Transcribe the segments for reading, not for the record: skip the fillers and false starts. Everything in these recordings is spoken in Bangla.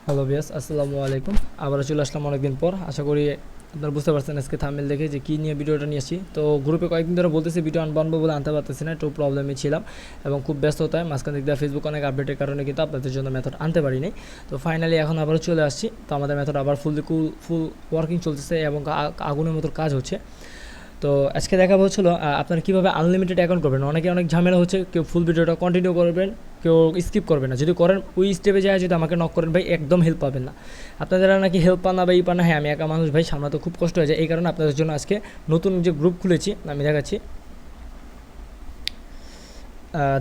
হ্যালো বিয়াস, আসসালামু আলাইকুম। আবারও চলে আসলাম অনেকদিন পর। আশা করি আপনারা বুঝতে পারছেন আজকে থাম্বনেল দেখে যে কী নিয়ে ভিডিওটা নিয়ে আসছি। তো গ্রুপে কয়েকদিন ধরে বলতেছি ভিডিও আনবানবো বলে আনতে পারতেছি না, একটু প্রবলেমে ছিলাম এবং খুব ব্যস্ততায় মাঝখান দিক দিয়ে ফেসবুক অনেক আপডেটের কারণে কিন্তু আপনাদের জন্য মেথড আনতে পারিনি। তো ফাইনালি এখন আবারও চলে আসছি। তো আমাদের মেথড আবার ফুল ওয়ার্কিং চলতেছে এবং আগুনের মতো কাজ হচ্ছে। তো আজকে দেখাবো হচ্ছিল আপনারা কীভাবে আনলিমিটেড অ্যাকাউন্ট করবেন। অনেকে অনেক ঝামেলা হচ্ছে, কেউ ফুল ভিডিওটা কন্টিনিউ করবেন, কেউ স্কিপ করবেন না। যদি করেন ওই স্টেপে যায় যদি আমাকে নক করেন ভাই, একদম হেল্প পাবেন না। আপনাদের নাকি হেল্প পান না বা পান না, হ্যাঁ আমি একা মানুষ ভাই, সামলাতে খুব কষ্ট হয়ে যায়। এই কারণে আপনাদের জন্য আজকে নতুন যে গ্রুপ খুলেছি আমি দেখাচ্ছি।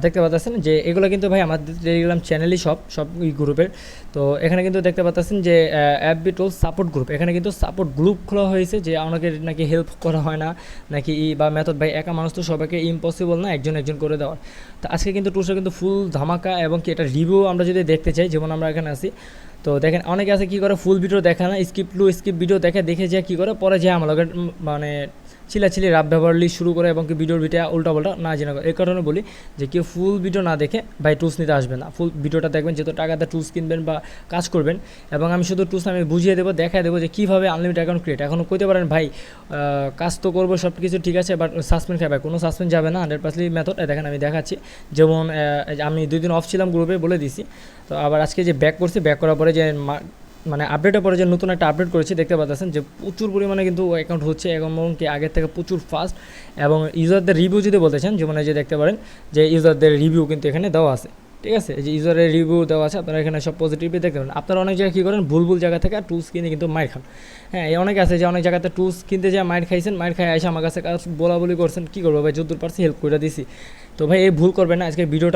দেখতে পাচ্ছেন যে এগুলো কিন্তু ভাই আমাদের টেলিগ্রাম চ্যানেলই সব এই গ্রুপের। তো এখানে কিন্তু দেখতে পাচ্ছেন যে অ্যাপবি টুলস সাপোর্ট গ্রুপ, এখানে কিন্তু সাপোর্ট গ্রুপ খোলা হয়েছে যে অনেকে নাকি হেল্প করা হয় না নাকি বা মেথড ভাই একা মানুষ তো সবাইকে ইম্পসিবল না একজন একজন করে দেওয়ার। তো আজকে কিন্তু টুলসটা কিন্তু ফুল ধামাকা এবং কি এটা রিভিউ আমরা যদি দেখতে চাই, যেমন আমরা এখানে আসি। তো দেখেন অনেকে আছে কী করে, ফুল ভিডিও দেখে না, স্কিপ ভিডিও দেখে যায় কী করে, পরে যে আমার মানে চিলাচিলি রাব ব্যবহারলি শুরু করে এবং কি ভিডিওর ভিডিও উল্টাপাল্টা না জেনে করে। এই কারণে বলি যে কেউ ফুল ভিডিও না দেখে ভাই টুলস নিতে আসবে না। ফুল ভিডিওটা দেখবেন, যেহেতু টাকাতে টুলস কিনবেন বা কাজ করবেন, এবং আমি শুধু টুলস আমি বুঝিয়ে দেবো, দেখাই দেবো যে কীভাবে আনলিমিটেড অ্যাকাউন্ট ক্রিয়েট। এখনও কইতে পারেন ভাই কাজ তো করবো সব কিছু ঠিক আছে, বাট সাসপেন্ড খাবে, কোনো সাসপেন্ড যাবে না, 100% মেথড। দেখেন আমি দেখাচ্ছি। যেমন আমি 2 দিন অফ ছিলাম, গ্রুপে বলে দিছি। তো আবার আজকে যে ব্যাক করছি, ব্যাক করার পরে যে মানে আপডেটের পরে যে নতুন একটা আপডেট করেছি, দেখতে পাচ্ছেন যে প্রচুর পরিমাণে কিন্তু অ্যাকাউন্ট হচ্ছে এবং কি আগের থেকে প্রচুর ফাস্ট। এবং ইউজারদের রিভিউ যদি বলতে চান, যেমন এই যে দেখতে পারেন যে ইউজারদের রিভিউ কিন্তু এখানে দেওয়া আছে, ঠিক আছে। এই যে ইউজারের রিভিউ দেওয়া আছে, আপনারা এখানে সব পজিটিভই দেখতে পারেন। আপনারা অনেক জায়গায় কী করেন, ভুল জায়গা থেকে টুলস কিনে কিন্তু মাইর খান। হ্যাঁ, এই অনেকে আছে যে অনেক জায়গাতে টুলস কিনতে যায় মাইর খাইছেন, মাইর খাই এসে আমার কাছে কাজ বলা করছেন, কী করবো ভাই, যদ্দূর পারছি হেল্প করে দিছি। তো ভাই এই ভুল করবেন না। আজকে ভিডিও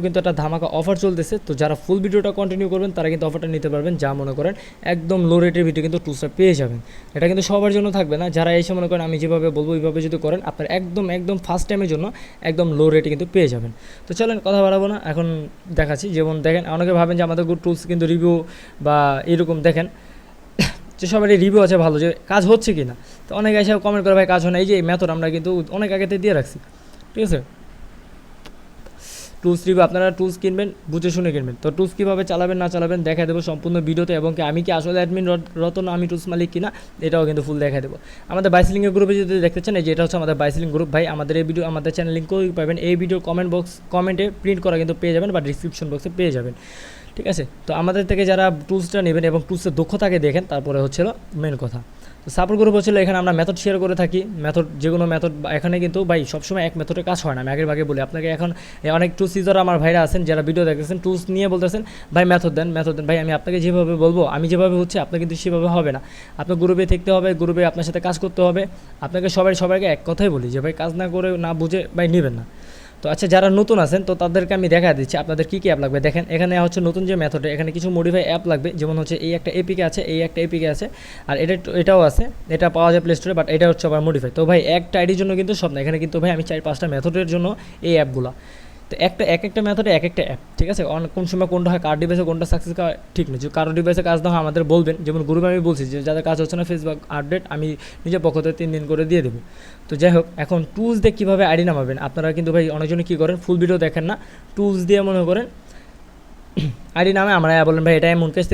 কিন্তু একটা ধামাকা অফার চলতেছে। তো যারা ফুল ভিডিওটা কন্টিনিউ করবেন তারা কিন্তু অফারটা নিতে পারবেন। যা মনে করেন একদম লো রেটের ভিডিও কিন্তু টুলসটা পেয়ে যাবেন। এটা কিন্তু সবার জন্য থাকবে না। যারা এসে মনে করেন আমি যেভাবে বলবো ওইভাবে যদি করেন, আপনার একদম ফার্স্ট টাইমের জন্য একদম লো রেটে কিন্তু পেয়ে যাবেন। তো চলেন কথা বাড়াবো না, এখন দেখাচ্ছি। যেমন দেখেন অনেকে ভাবেন যে আমাদের টুলস কিন্তু রিভিউ বা এরকম দেখেন যে সবারই রিভিউ আছে ভালো, যে কাজ হচ্ছে কি না। তো অনেকে এসে কমেন্ট করে ভাই কাজ হয় না। এই যে মেথড আমরা কিন্তু অনেক আগেতে দিয়ে রাখছি, ঠিক আছে। টুলস রিভিউ, আপনারা টুলস কিনবেন বুঝে শুনে কিনবেন। তো টুলস কীভাবে চালাবেন না চালাবেন দেখা দেবো সম্পূর্ণ ভিডিওতে, এবং কি আমি কি আসলে অ্যাডমিন রতন, আমি টুলস মালিক কিনা এটাও কিন্তু ফুল দেখা দেবো। আমাদের বাইসিলিংয়ের গ্রুপে যদি দেখতে চান, এই যে এটা হচ্ছে আমাদের বাইসিলিং গ্রুপ ভাই। আমাদের এই ভিডিও আমাদের চ্যানেল লিঙ্ক করে পাবেন, এই ভিডিওর কমেন্টে প্রিন্ট করা কিন্তু পেয়ে যাবেন বা ডিসক্রিপশন বক্সে পেয়ে যাবেন, ঠিক আছে। তো আমাদের থেকে যারা টুলসটা নেবেন এবং টুলসের দক্ষতাকে দেখেন, তারপরে হচ্ছিল মেন কথা। তো সাপোর্ট গ্রুপ হচ্ছিল, এখানে আমরা মেথড শেয়ার করে থাকি। যে কোনো মেথড এখানে কিন্তু ভাই সবসময় এক মেথডে কাজ হয় না। আমি ভাগে বলি আপনাকে, এখন অনেক টুলস ইউজার আমার ভাইরা আছেন যারা ভিডিও দেখতেছেন, টুলস নিয়ে বলতেছেন ভাই মেথড দেন ভাই। আমি আপনাকে যেভাবে বলবো, আমি যেভাবে হচ্ছে আপনার কিন্তু সেভাবে হবে না। আপনার গ্রুপে থাকতে হবে, গ্রুপে আপনার সাথে কাজ করতে হবে। আপনাকে সবাইকে এক কথাই বলি যে ভাই কাজ না করে না বুঝে ভাই নেবেন না। তো আচ্ছা, যারা নতুন আছেন তো তাদেরকে আমি দেখা দিচ্ছি আপনাদের কী অ্যাপ লাগবে। দেখেন এখানে হচ্ছে নতুন যে মেথডে, এখানে কিছু মডিফাই অ্যাপ লাগবে। যেমন হচ্ছে এই একটা এপিকে আছে, আর এটাও আছে, এটা পাওয়া যায় প্লে স্টোরে, বাট এটা হচ্ছে আবার মডিফাই। তো ভাই একটা আইডির জন্য কিন্তু সব না, এখানে কিন্তু ভাই আমি 4-5টা মেথডের জন্য এই অ্যাপগুলো। তো একটা মেথডে একটা অ্যাপ, ঠিক আছে। কোন সময় কোনটা হয়, কার ডিভাইসে কোনটা সাকসেস হয় ঠিক নেই। যদি কারো ডিভাইসে কাজ না হয় আমাদের বলবেন। যেমন গ্রুপে আমি বলছি যে যাদের কাজ হচ্ছে না ফেসবুক আপডেট আমি নিজের পক্ষ থেকে 3 দিন করে দিয়ে দেবো। তো যাই হোক, এখন টুলস দিয়ে কীভাবে আইডি নামাবেন। আপনারা কিন্তু ভাই অনেকজনে কী করেন, ফুল ভিডিও দেখেন না, টুলস দিয়ে মনে করেন আইডি নামে আমরা বলেন ভাই এটা এমন কেস।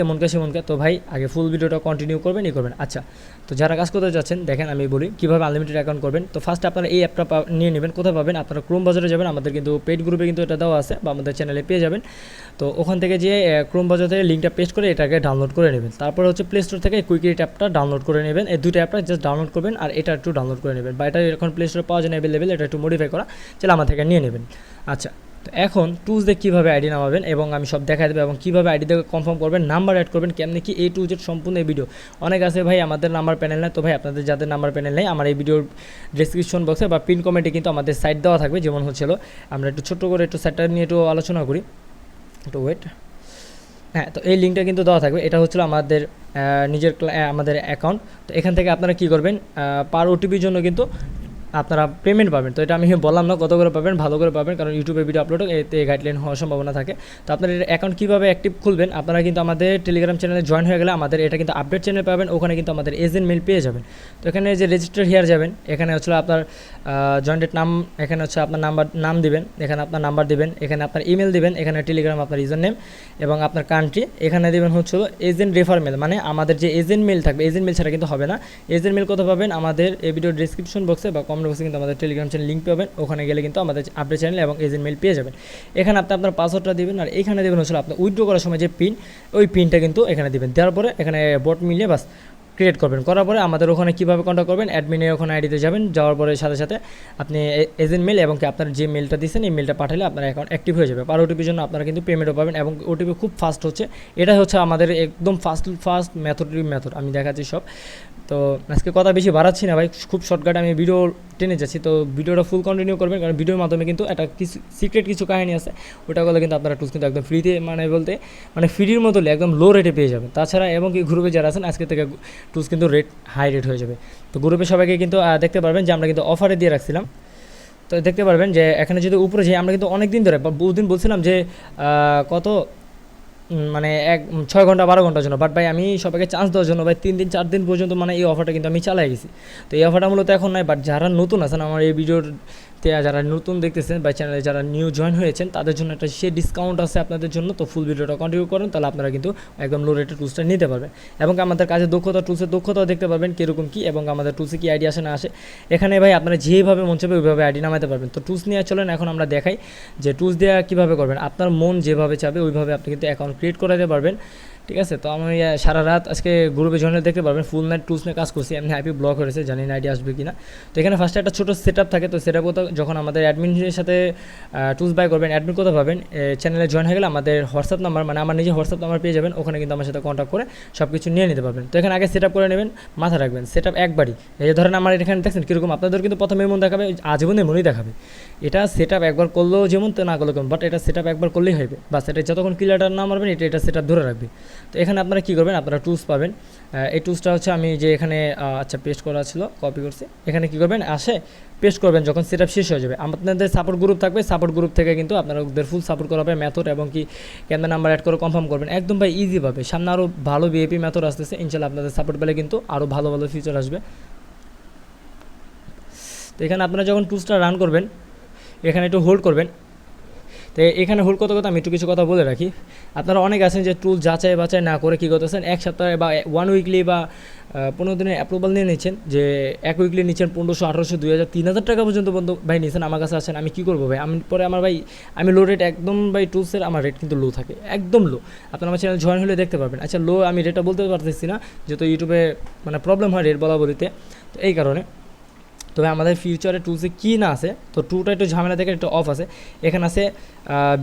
তো ভাই আগে ফুল ভিডিওটা কন্টিনিউ করবেন। আচ্ছা, তো যারা কাজ করতে যাচ্ছেন দেখেন আমি বলি কীভাবে আনলিমিটেড অ্যাকাউন্ট করবেন। তো ফার্স্ট আপনারা এই অ্যাপটা নিয়ে নেবেন। কোথায় পাবেন, আপনারা ক্রোম বাজারে যাবেন। আমাদের কিন্তু পেইড গ্রুপে কিন্তু এটা দেওয়া আছে বা আমাদের চ্যানেলে পেয়ে যাবেন। তো ওখান থেকে যে ক্রোম বাজার থেকে লিঙ্কটা পেস্ট করে এটাকে ডাউনলোড করে নেবেন। তারপরে হচ্ছে প্লে স্টোর থেকে কুইকরিট অ্যাপটা ডাউনলোড করে নেবেন। এই দুটো অ্যাপটা জাস্ট ডাউনলোড করবেন আর এটা একটু ডাউনলোড করে নেবেন। বা এটা এখন প্লে স্টোরে পাওয়া যায় না অ্যাভেলেবেল, এটা একটু মডিফাই করা, চলে আমার থেকে নিয়ে নেবেন। আচ্ছা, তো এখন টুলস দিয়ে কীভাবে আইডি নামাবেন এবং আমি সব দেখাই দেবো, এবং কীভাবে আইডি দিয়ে কনফার্ম করবেন, নাম্বার অ্যাড করবেন কেমনি কি A to Z সম্পূর্ণ এই ভিডিও। অনেক আছে ভাই আমাদের নাম্বার প্যানেল নেই। তো ভাই আপনাদের যাদের নাম্বার প্যানেল নেই, আমার এই ভিডিওর ডিসক্রিপশন বক্সে বা পিন কমেন্টে কিন্তু আমাদের সাইট দেওয়া থাকবে। যেমন হচ্ছিল আমরা একটু ছোট্ট করে একটু সাইটটা নিয়ে একটু আলোচনা করি, একটু ওয়েট। হ্যাঁ, তো এই লিঙ্কটা কিন্তু দেওয়া থাকবে। এটা হচ্ছিল আমাদের আমাদের অ্যাকাউন্ট। তো এখান থেকে আপনারা কী করবেন, পার ওটিপির জন্য কিন্তু আপনারা পেমেন্ট পাবেন। তো এটা আমি বললাম না কত করে পাবেন, ভালো করে পাবেন, কারণ ইউটিউবে ভিডিও আপলোড এতে গাইডলাইন হওয়ার সম্ভাবনা থাকে। তো আপনার অ্যাকাউন্ট কীভাবে অ্যাক্টিভ খুলবেন, আপনারা কিন্তু আমাদের টেলিগ্রাম চ্যানেলে জয়েন হয়ে গেলে আমাদের এটা কিন্তু আপডেট চ্যানেল পাবেন, ওখানে কিন্তু আমাদের এজেন্ট মেল পেয়ে যাবেন। তো এখানে যে রেজিস্টার হিয়ার যাবেন, এখানে হচ্ছে আপনার জয়েন্টেড নাম, এখানে হচ্ছে আপনার নাম দিবেন, এখানে আপনার নাম্বার দিবেন, এখানে আপনার ইমেল দিবেন, এখানে টেলিগ্রাম আপনার ইউজার নেম এবং আপনার কান্ট্রি, এখানে দেবেন হচ্ছে এজেন্ট রেফার মেল, মানে আমাদের যে এজেন্ট মেল থাকবে, এজেন্ট মেল ছাড়া কিন্তু হবে না। এজেন্ট মেল কোথাও পাবেন, আমাদের এই ভিডিও ডিসক্রিপশন বক্সে বা কমেন্ট বক্সে কিন্তু আমাদের টেলিগ্রাম চ্যানেল লিঙ্ক পাবেন, ওখানে গেলে কিন্তু আমাদের আপডেট চ্যানেল এবং এজেন্ট মেল পেয়ে যাবেন। এখানে আপনি আপনার পাসওয়ার্ডটা দিবেন, আর এখানে দেবেন হচ্ছে আপনার উইথড্র করার সময় যে পিন, ওই পিনটা কিন্তু এখানে দিবেন। দেওয়ার পরে এখানে বট মিলিয়ে বাস ক্রিয়েট করবেন। করার পরে আমাদের ওখানে কীভাবে কন্ট্যাক্ট করবেন, অ্যাডমিনে ওখানে আইডিতে যাবেন, যাওয়ার পরে সাথে সাথে আপনি এজেন্ট মেল এবং কি আপনার যে মেলটা দিচ্ছেন এই মেলটা পাঠালে আপনার অ্যাকাউন্ট অ্যাক্টিভ হয়ে যাবে। আর ওটিপির জন্য আপনারা কিন্তু পেমেন্টও পাবেন এবং ওটিপি খুব ফাস্ট হচ্ছে। এটা হচ্ছে আমাদের একদম ফাস্ট মেথড আমি দেখাচ্ছি সব। তো আজকে কথা বেশি বাড়াচ্ছি না ভাই, খুব শর্টকাট আমি ভিডিও টেনে যাচ্ছি। তো ভিডিওটা ফুল কন্টিনিউ করবেন, কারণ ভিডিওর মাধ্যমে কিন্তু একটা কিছু সিক্রেট কিছু কাহিনী আছে, ওটা করলে কিন্তু আপনারা টুলস কিন্তু একদম ফ্রিতে মানে ফ্রির মতো একদম লো রেটে পেয়ে যাবেন। তাছাড়া এবং কি গ্রুপে যারা আছেন আজকে থেকে টুলস কিন্তু হাই রেট হয়ে যাবে। তো গ্রুপে সবাইকে কিন্তু দেখতে পারবেন যে আমরা কিন্তু অফারে দিয়ে রাখছিলাম। তো দেখতে পারবেন যে এখানে যদি উপরে যাই, আমরা কিন্তু অনেক দিন ধরে বহুদিন বলছিলাম যে কত মানে 6 ঘন্টা 12 ঘন্টার জন্য, বাট ভাই আমি সবাইকে চান্স দেওয়ার জন্য ভাই 3 দিন 4 দিন পর্যন্ত মানে এই অফারটা কিন্তু আমি চালাই গেছি। তো এই অফারটা মূলত এখন নয়, বাট যারা নতুন আছেন আমার এই ভিডিওতে, যারা নতুন দেখতেছেন বা চ্যানেলে যারা নিউ জয়েন হয়েছেন তাদের জন্য একটা সে ডিসকাউন্ট আছে আপনাদের জন্য। তো ফুল ভিডিওটা কন্টিনিউ করেন, তাহলে আপনারা কিন্তু একদম লো রেটের টুলসটা নিতে পারবেন এবং আমাদের কাছে টুলসের দক্ষতাও দেখতে পারবেন কীরকম কী, এবং আমাদের টুলসে কী আইডি আসে না আসে। এখানে ভাই আপনারা যেভাবে মন চাবে ওইভাবে আইডি নামাতে পারবেন। তো টুলস নিয়ে চলেন এখন আমরা দেখাই যে টুলস দেওয়া কীভাবে করবেন। আপনার মন যেভাবে চাবে ওইভাবে আপনি কিন্তু অ্যাকাউন্ট ক্রিয়েট করাতে পারবেন, ঠিক আছে। তো আমি সারা রাত আজকে গ্রুপে জয়েন দেখতে পারবেন, ফুল নাইট টুলস নিয়ে কাজ করছি। এমনি আইপি ব্লক হয়েছে, জানি না আইডি আসবে কি না। তো এখানে ফার্স্টে একটা ছোটো সেট আপ থাকে। তো সেট আপও যখন আমাদের অ্যাডমিনের সাথে টুলস বাই করবেন, অ্যাডমিন কোথাও পাবেন, চ্যানেলে জয়েন হয়ে গেলে আমাদের হোয়াটসঅ্যাপ নাম্বার, মানে আমার নিজের হোয়াটসঅ্যাপ নাম্বার পেয়ে যাবেন, ওখানে কিন্তু আমার সাথে কন্ট্যাক্ট করে সব কিছু নিয়ে নিতে পারবেন। তো এখানে আগে সেট আপ করে নেবেন, মাথায় রাখবেন সেট আপ একবারই। এই যে ধরেন আমার এখানে দেখছেন কীরকম, আপনাদের কিন্তু প্রথমে এমন দেখাবে, আজীবন এমনই দেখাবে। এটা সেট আপ একবার করলেও যেমন, তো না করলেও কেমন, বাট এটা সেট আপ একবার করলেই হবে। বাস এটা যতক্ষণ ক্লিয়ারটা না মারবেন এটা সেট আপ ধরে রাখবে। তো এখানে আপনারা কী করবেন, আপনারা টুলস পাবেন। এই টুলসটা হচ্ছে আমি যে এখানে আচ্ছা পেস্ট করা ছিল, কপি করছি। এখানে কী করবেন, পেস্ট করবেন যখন সেট আপ শেষ হয়ে যাবে। আপনাদের সাপোর্ট গ্রুপ থাকবে, সাপোর্ট গ্রুপ থেকে কিন্তু আপনারা ওদের ফুল সাপোর্ট করা হবে, মেথড এবং কি ক্যামেরা নাম্বার অ্যাড করে কনফার্ম করবেন। একদম ভাই ইজিভাবে। সামনে আরও ভালো ভিআইপি মেথড আসতেছে, ইনশাল্লাহ আপনাদের সাপোর্ট পেলে কিন্তু আরও ভালো ভালো ফিচার আসবে। তো এখানে আপনারা যখন টুলসটা রান করবেন, এখানে একটু হোল্ড করবেন। তো এখানে হোল্ড করতে করতে আমি একটু কিছু কথা বলে রাখি। আপনারা অনেক আছেন যে টুল যাচাই বাছাই না করে কী করতেছেন, এক সপ্তাহে বা 1 উইকলি বা 15 দিনের অ্যাপ্রুভাল নিয়ে নিচ্ছেন, যে 1 উইকলি নিচ্ছেন 1500, 1800, 2000, 3000 টাকা পর্যন্ত ভাই নিচ্ছেন। আমার কাছে আসেন, আমি কী করবো ভাই, আমার আমি লো রেট একদম ভাই টুলসের আমার রেট কিন্তু লো থাকে, একদম লো। আপনারা আমার চ্যানেল জয়েন হলে দেখতে পারবেন। আচ্ছা লো আমি রেটটা বলতে পারতেছি না, যেহেতু ইউটিউবে মানে প্রবলেম হয় রেট বলা বলিতে, তো এই কারণে। তবে আমাদের ফিউচারে টুলসে কী না আছে, তো টুটা একটু ঝামেলা থেকে একটু অফ আছে। এখানে আছে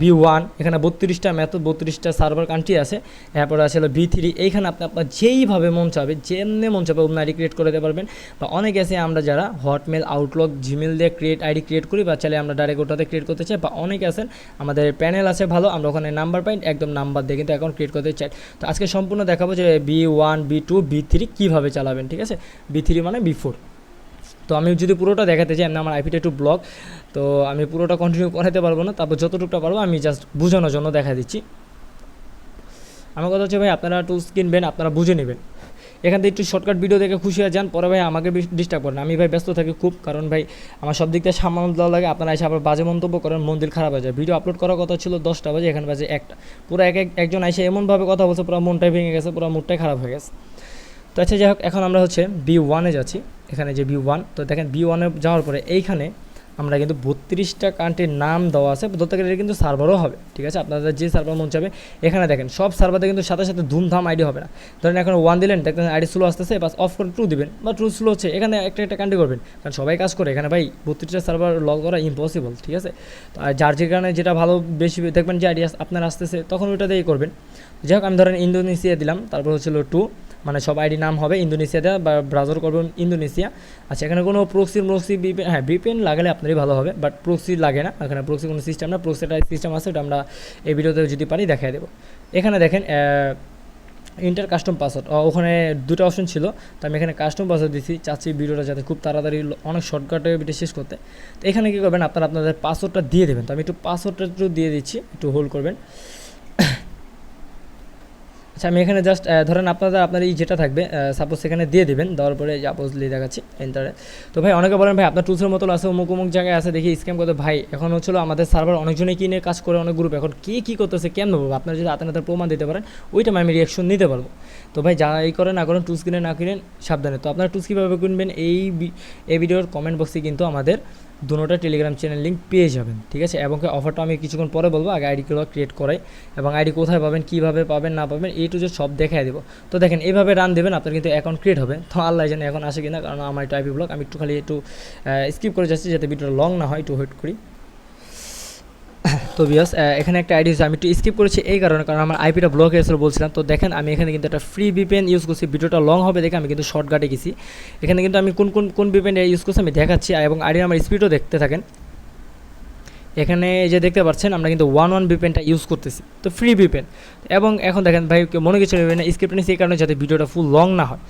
B1, এখানে 32টা মেথড, 32টা সার্ভার কান্ট্রি আছে। এরপরে আছে হলো B3। এইখানে আপনার যেইভাবে মন চাবে, যেমনি মন চাবে ওমনি আইডি ক্রিয়েট করে দিতে পারবেন। বা অনেক আছে আমরা যারা হটমেল, আউটলুক, জিমেল দিয়ে আইডি ক্রিয়েট করি, বা চাইলে আমরা ডাইরেক্ট ওটাতে ক্রিয়েট করতে চাই। বা অনেকে আছেন আমাদের প্যানেল আছে ভালো, আমরা ওখানে নাম্বার পাই, একদম নাম্বার দিয়ে কিন্তু অ্যাকাউন্ট ক্রিয়েট করতে চাই। তো আজকে সম্পূর্ণ দেখাবো যে B1, B2, B3 কীভাবে চালাবেন, ঠিক আছে। B3 মানে B4। তো আমি যদি পুরোটা দেখাতে চাই, আমার আইপিটা একটু ব্লক, তো আমি পুরোটা কন্টিনিউ করাতে পারবো না। তারপর যতটুকুটা পারবো আমি জাস্ট বোঝানোর জন্য দেখা দিচ্ছি। আমার কথা হচ্ছে ভাই, আপনারা টুলস কিনবেন, আপনারা বুঝে নেবেন। এখান থেকে একটু শর্টকাট ভিডিও দেখে খুশি হয়ে যান, পরে ভাই আমাকে ডিস্টার্ব করেন। আমি ভাই ব্যস্ত থাকি খুব, কারণ ভাই আমার সব দিক থেকে সামাল দেওয়া লাগে। আপনারা এসে আবার বাজে মন্তব্য করেন, মন দিল খারাপ হয়ে যায়। ভিডিও আপলোড করার কথা ছিল 10টা বাজে, এখানে বাজে 1টা। পুরো একজন এসে এমনভাবে কথা বলছে, পুরো মনটাই ভেঙে গেছে, পুরো মুডটাই খারাপ হয়ে গেছে। তো আচ্ছা যাই হোক, এখন আমরা হচ্ছে B1-এ যাচ্ছি। এখানে যে B1, তো দেখেন B1-এ যাওয়ার পরে এইখানে আমরা কিন্তু 32টা কান্ট্রির নাম দেওয়া আছে। ধরতে গেলে কিন্তু সার্ভারও হবে, ঠিক আছে। আপনাদের যে সার্ভার মন চাবে, এখানে দেখেন সব সার্ভারে কিন্তু সাথে সাথে ধুমধাম আইডি হবে না। ধরেন এখন 1 দিলেন, দেখেন আইডি স্লো আসতেছে, বাস অফ করে 2 দিবেন, বা 2 স্লো হচ্ছে, এখানে একটা কান্ট্রি করবেন, কারণ সবাই কাজ করে এখানে ভাই। 32টা সার্ভার লগ করা ইম্পসিবল, ঠিক আছে। তো যার যে কারণে যেটা ভালো বেশি দেখবেন যে আইডি আপনার আসতেছে, তখন ওইটা দিয়েই করবেন। যাই হোক, আমি ধরেন ইন্দোনেশিয়া দিলাম, তারপর হচ্ছিল 2, মানে সব আইডি নাম হবে ইন্দোনেশিয়াতে, বা ব্রাউজার করবেন ইন্দোনেশিয়া। আচ্ছা এখানে কোনো প্রক্সি VPN, হ্যাঁ VPN লাগালে আপনারই ভালো হবে, বাট প্রক্সি লাগে না এখানে। প্রক্সি কোনো সিস্টেম না, প্রক্সিটা সিস্টেম আছে, ওটা আমরা এই ভিডিওতে যদি পারি দেখাই দেবো। এখানে দেখেন ইন্টার কাস্টম পাসওয়ার্ড, ওখানে দুটো অপশন ছিল, তো আমি এখানে কাস্টম পাসওয়ার্ড দিচ্ছি, চাচ্ছি ভিডিওটা যাতে খুব তাড়াতাড়ি অনেক শর্টকাটে ভিডিও শেষ করতে। তো এখানে কী করবেন, আপনারা আপনাদের পাসওয়ার্ডটা দিয়ে দেবেন। তো আমি একটু পাসওয়ার্ডটা একটু দিয়ে দিচ্ছি, একটু হোল্ড করবেন। আচ্ছা, আমি এখানে জাস্ট ধরেন আপনার এই যেটা থাকবে সাপোজ এখানে দিয়ে দেবেন, দেওয়ার পরে সাপোজলি দেখাচ্ছি এন্টারে। তো ভাই অনেকে বলেন ভাই আপনার টুলসের মতো আছে, অমুক অমুক জায়গায় আছে, দেখি স্ক্যাম করতে। ভাই এখন হচ্ছিলো আমাদের সার্ভার অনেকজনেই কিনে কাজ করে, অনেক গ্রুপ, এখন কে কী করতেছে কেমন বলবো, আপনারা যদি হাতে প্রমাণ দিতে পারেন ওইটা আমি রিয়াকশন নিতে পারবো। তো ভাই যা এই করেন না করেন, টুলস কিনে না কিনেন সাবধানে। তো আপনারা টুলস কীভাবে কিনবেন, এই ভিডিওর কমেন্ট বক্সে কিন্তু আমাদের দুটোটা টেলিগ্রাম চ্যানেল লিঙ্ক পেয়ে যাবেন, ঠিক আছে। এবং অফারটা আমি কিছুক্ষণ পরে বলবো, আগে আইডিগুলো ক্রিয়েট করাই এবং আইডি কোথায় পাবেন, কীভাবে পাবেন না পাবেন, এই টু যে সব দেখাই দেবো। তো দেখেন এইভাবে রান দেবেন, আপনার কিন্তু অ্যাকাউন্ট ক্রিয়েট হবে। তো আল্লাহ জানে এখন আসে কিনা, কারণ আমার একটু আইপি ব্লগ, আমি একটু খালি একটু স্কিপ করে যাচ্ছি যাতে ভিডিওটা লং না হয়, একটু ওয়েট করি। তো বিয়াস এখানে একটা আইডি আমি একটু স্কিপ করেছি এই কারণে, কারণ আমার আইপিটা ব্লক হয়েছিল বলছিলাম। তো দেখেন আমি এখানে কিন্তু একটা ফ্রি ভিপিএন ইউজ করছি, ভিডিওটা লং হবে দেখে আমি কিন্তু শর্টকাটে গেছি। এখানে কিন্তু আমি কোন ভিপিএন ইউজ করছি আমি দেখাচ্ছি, এবং আইডি আমার স্পিডও দেখতে থাকেন। এখানে যে দেখতে পাচ্ছেন আমরা কিন্তু 1 ভিপিএনটা ইউজ করতেছি, তো ফ্রি ভিপিএন। এবং এখন দেখেন ভাই মনে কিছু নেবেন না, স্ক্রিপ্ট নিচ্ছি এই কারণে যাতে ভিডিওটা ফুল লং না হয়।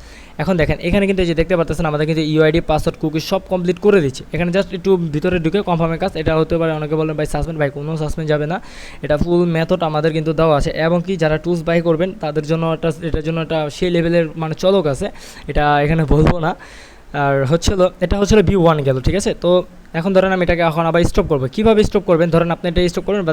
এখন দেখেন এখানে কিন্তু এই যে দেখতে পাচ্ছেন আমাদের কিন্তু ইউআইডি পাসওয়ার্ড কুকি সব কমপ্লিট করে দিচ্ছে। এখানে জাস্ট একটু ভিতরে ঢুকে কনফার্মের কাজ, এটা হতে পারে অনেকে বলেন ভাই সাসপেন্ড, ভাই কোনো সাসপেন্ড যাবে না, এটা ফুল মেথড আমাদের কিন্তু দেওয়া আছে। এবং কি যারা টুলস বাই করবেন তাদের জন্য এটার জন্য একটা সেই লেভেলের মানে চলক আছে, এটা এখানে বলবো না। আর এটা হচ্ছিলো V1 গেল, ঠিক আছে। তো এখন ধরেন আমি এটাকে এখন আবার স্টপ করবো। কীভাবে স্টপ করবেন, ধরেন আপনি এটা স্টপ করবেন বা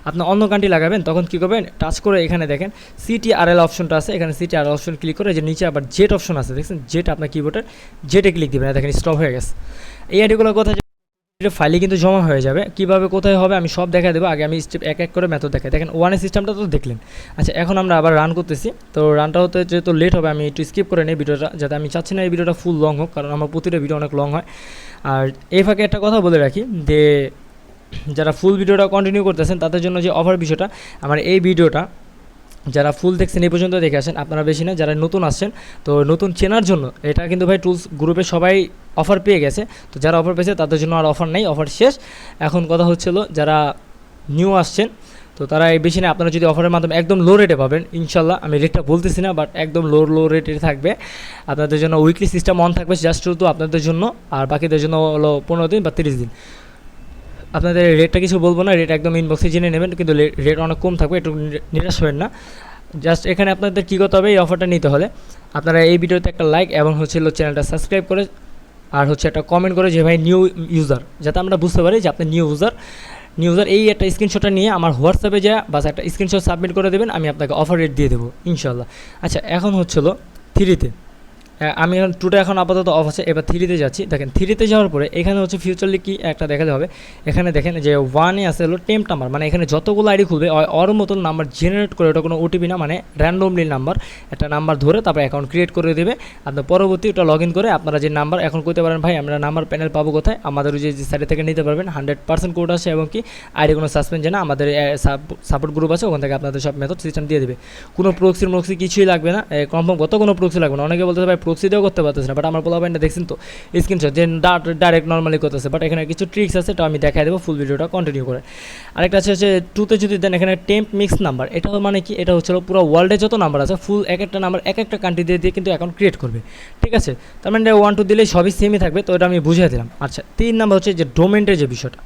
আপনি অন্য কান্ট্রি লাগাবেন, তখন কী করবেন, টাচ করে এখানে দেখেন CTRL অপশনটা আছে, এখানে CTRL অপশন ক্লিক করে যে নিচে আবার জেট অপশন আছে দেখছেন, জেট আপনার কিবোর্ডের জেটে ক্লিক দিবেন, দেখেন স্টপ হয়ে গেছে। এই আইডিগুলো কোথায় ফাইলে কিন্তু জমা হয়ে যাবে, কীভাবে কোথায় হবে আমি সব দেখা দেবো। আগে আমি স্টেপ এক করে মেথড দেখাই। দেখেন ওয়ানের সিস্টেমটা তো দেখলেন। আচ্ছা, এখন আমরা আবার রান করতেছি। তো রানটা হতে যেহেতু লেট হবে আমি একটু স্কিপ করে নিই ভিডিওটা, যাতে আমি চাচ্ছি না এই ভিডিওটা ফুল লং হোক, কারণ আমার প্রতিটা ভিডিও অনেক লং হয়। আর এই ফাঁকে একটা কথা বলে রাখি যে যারা ফুল ভিডিওটা কন্টিনিউ করতেছেন তাদের জন্য যে অফার বিষয়টা, আমার এই ভিডিওটা যারা ফুল দেখছেন এই পর্যন্ত দেখে আসেন, আপনারা বেশি না, যারা নতুন আসছেন তো নতুন চেনার জন্য এটা কিন্তু ভাই টুলস গ্রুপে সবাই অফার পেয়ে গেছে। তো যারা অফার পেয়েছে তাদের জন্য আর অফার নেই, অফার শেষ। এখন কথা হচ্ছিল যারা নিউ আসছেন তো তারা এই বেশি না, আপনারা যদি অফারের মাধ্যমে একদম লো রেটে পাবেন ইনশাল্লাহ, আমি রেটটা বলতেছি না, বাট একদম লো রেটে থাকবে আপনাদের জন্য। উইকলি সিস্টেম অন থাকবে জাস্ট শুধু আপনাদের জন্য, আর বাকিদের জন্য হলো 15 দিন বা 30 দিন। আপনাদের রেটটা কিছু বলবো না, রেট একদম ইনবক্সে জেনে নেবেন, কিন্তু রেট অনেক কম থাকবে, একটু নিরাশ হবেন না। জাস্ট এখানে আপনাদের কী করতে হবে, এই অফারটা নিতে হলে আপনারা এই ভিডিওতে একটা লাইক এবং চ্যানেলটা সাবস্ক্রাইব করে, আর একটা কমেন্ট করে যে ভাই নিউ ইউজার, যাতে আমরা বুঝতে পারি যে আপনি নিউ ইউজার। এই একটা স্ক্রিনশটটা নিয়ে আমার হোয়াটসঅ্যাপে যা বাস একটা স্ক্রিনশট সাবমিট করে দেবেন, আমি আপনাকে অফার রেট দিয়ে দেবো ইনশাল্লাহ। আচ্ছা, এখন 3তে আমি এখন 2টা এখন আপাতত অফ আছে, এবার 3তে যাচ্ছি। দেখেন 3তে যাওয়ার পরে এখানে ফিউচারলি কি একটা দেখাতে হবে। এখানে দেখেন যে 1-এ আছে হলো টেম্প নাম্বার, মানে এখানে যতগুলো আইডি খুলবে ওর মতন নাম্বার জেনারেট করে, ওটা কোনো ওটিপি না, মানে র্যান্ডমলি নাম্বার, একটা নাম্বার ধরে তারপর অ্যাকাউন্ট ক্রিয়েট করে দেবে। আপনার পরবর্তী ওটা লগ ইন করে আপনারা যে নাম্বার এখন করতে পারেন, ভাই আমরা নাম্বার প্যানেল পাবো কোথায়, আমাদের যে সাইডে থেকে নিতে পারবেন, 100% কোড আছে এবং কি আইডি কোনো সাসপেন্ড যায় না। আমাদের সাপোর্ট গ্রুপ আছে, ওখান থেকে আপনাদের সব মেথড সিস্টেম দিয়ে দেবে। কোনো প্রক্সি কিছুই লাগবে না, কনফার্ম কত কোনো প্রক্সি লাগবে না। অনেকে বলতে ভাই প্রক্সি দিয়েও করতে পারতেছে না, বাট আমার পোলাপাইনটা দেখছেন তো স্ক্রিনশট যে ডাইরেক্ট নর্মালি করতেছে, বাট এখানে কিছু ট্রিক্স আছে, এটা আমি দেখাই দেবো ফুল ভিডিওটা কন্টিনিউ করে। আরেকটা আছে 2তে যদি দেন এখানে টেম্প মিক্স নাম্বার, এটা মানে কি, এটা হচ্ছিল পুরো ওয়ার্ল্ডে যত নাম্বার আছে ফুল এক একটা নাম্বার এক একটা কান্ট্রি দিয়ে কিন্তু অ্যাকাউন্ট ক্রিয়েট করবে, ঠিক আছে। তার মানে 1-2 দিলেই সবই সেমই থাকবে, তো এটা আমি বুঝিয়ে দিলাম। আচ্ছা, 3 নাম্বার হচ্ছে যে ডোমেনের যে বিষয়টা,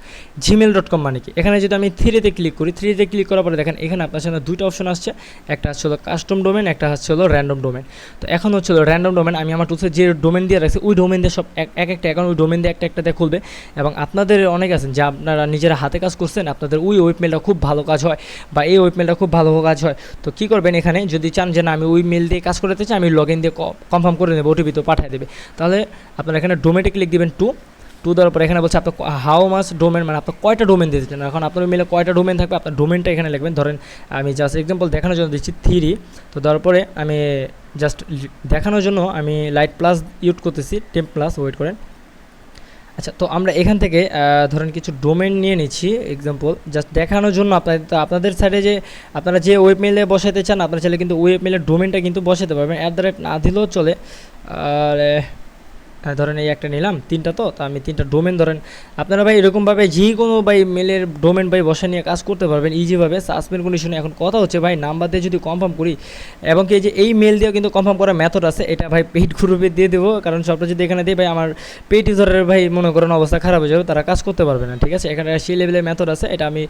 gmail.com মানে কি, এখানে যদি আমি 3তে ক্লিক করি, 3তে ক্লিক করার পরে দেখেন এখানে আপনার সামনে 2টা অপশন আসছে, একটা হচ্ছে কাস্টম ডোমেন, একটা হচ্ছে র্যান্ডম ডোমেন। তো এখন র্যান্ডম ডোমেন, আমি আমার টুলসে যে ডোমেন দিয়ে রাখছি ওই ডোমেন দিয়ে সব এক একটা অ্যাকাউন্ট ওই ডোমেন দিয়ে একটা দিয়ে খুলবে। এবং আপনাদের অনেক আছেন যে আপনারা নিজেরা হাতে কাজ করছেন, আপনাদের ওই ওয়েবমেলটা খুব ভালো কাজ হয় বা এই ওয়েবমেলটা খুব ভালো কাজ হয়, তো কী করবেন, এখানে যদি চান যে না আমি ওই মেল দিয়ে কাজ করতে চাই, আমি লগ ইন দিয়ে কনফার্ম করে নেবো, ওটিপি তো পাঠিয়ে দেবে, তাহলে আপনারা এখানে ডোমেনে ক্লিক দিবেন 2 দেওয়ার পরে এখানে বলছে আপনার হাউ মাস ডোমেন, মানে আপনার কয়টা ডোমেন দিয়েছেন। এখন আপনার মেলে কয়টা ডোমেন থাকবে, আপনার ডোমেনটা এখানে লিখবেন। ধরেন আমি জাস্ট এক্সাম্পল দেখানোর জন্য দিচ্ছি 3, তো দেওয়ার পরে আমি জাস্ট দেখানোর জন্য আমি লাইট প্লাস ইউজ করতেছি, টেম্প প্লাস, ওয়েট করেন। আচ্ছা, তো আমরা এখান থেকে ধরেন কিছু ডোমেন নিয়ে নিচ্ছি এক্সাম্পল, জাস্ট দেখানোর জন্য আপনাদের সাইডে যে আপনারা যে ওয়েবমেলে বসাতে চান, আপনারা চাইলে কিন্তু ওয়েবমেলের ডোমেনটা কিন্তু বসাতে পারবেন, @ না দিলেও চলে। আর ধরেন এই একটা নিলাম, তিনটা তো আমি তিনটা ডোমেন ধরেন আপনারা ভাই এরকমভাবে যে কোনো ভাই মেলের ডোমেন ভাই বসা নিয়ে কাজ করতে পারবেন ইজিভাবে সাসপেন্ড কন্ডিশনে। এখন কথা হচ্ছে ভাই নাম্বার দিয়ে যদি কনফার্ম করি এবং কি যে এই মেল দিয়েও কিন্তু কনফার্ম করার মেথড আছে, এটা ভাই পেইড গ্রুপে দিয়ে দেবো, কারণ সবটা যদি এখানে দিয়ে ভাই আমার পেইড ইউজারের ভাই মনে করেন অবস্থা খারাপ হয়ে যাবে, তারা কাজ করতে পারবে না, ঠিক আছে। এখানে সেই লেভেলের মেথড আছে, এটা আমি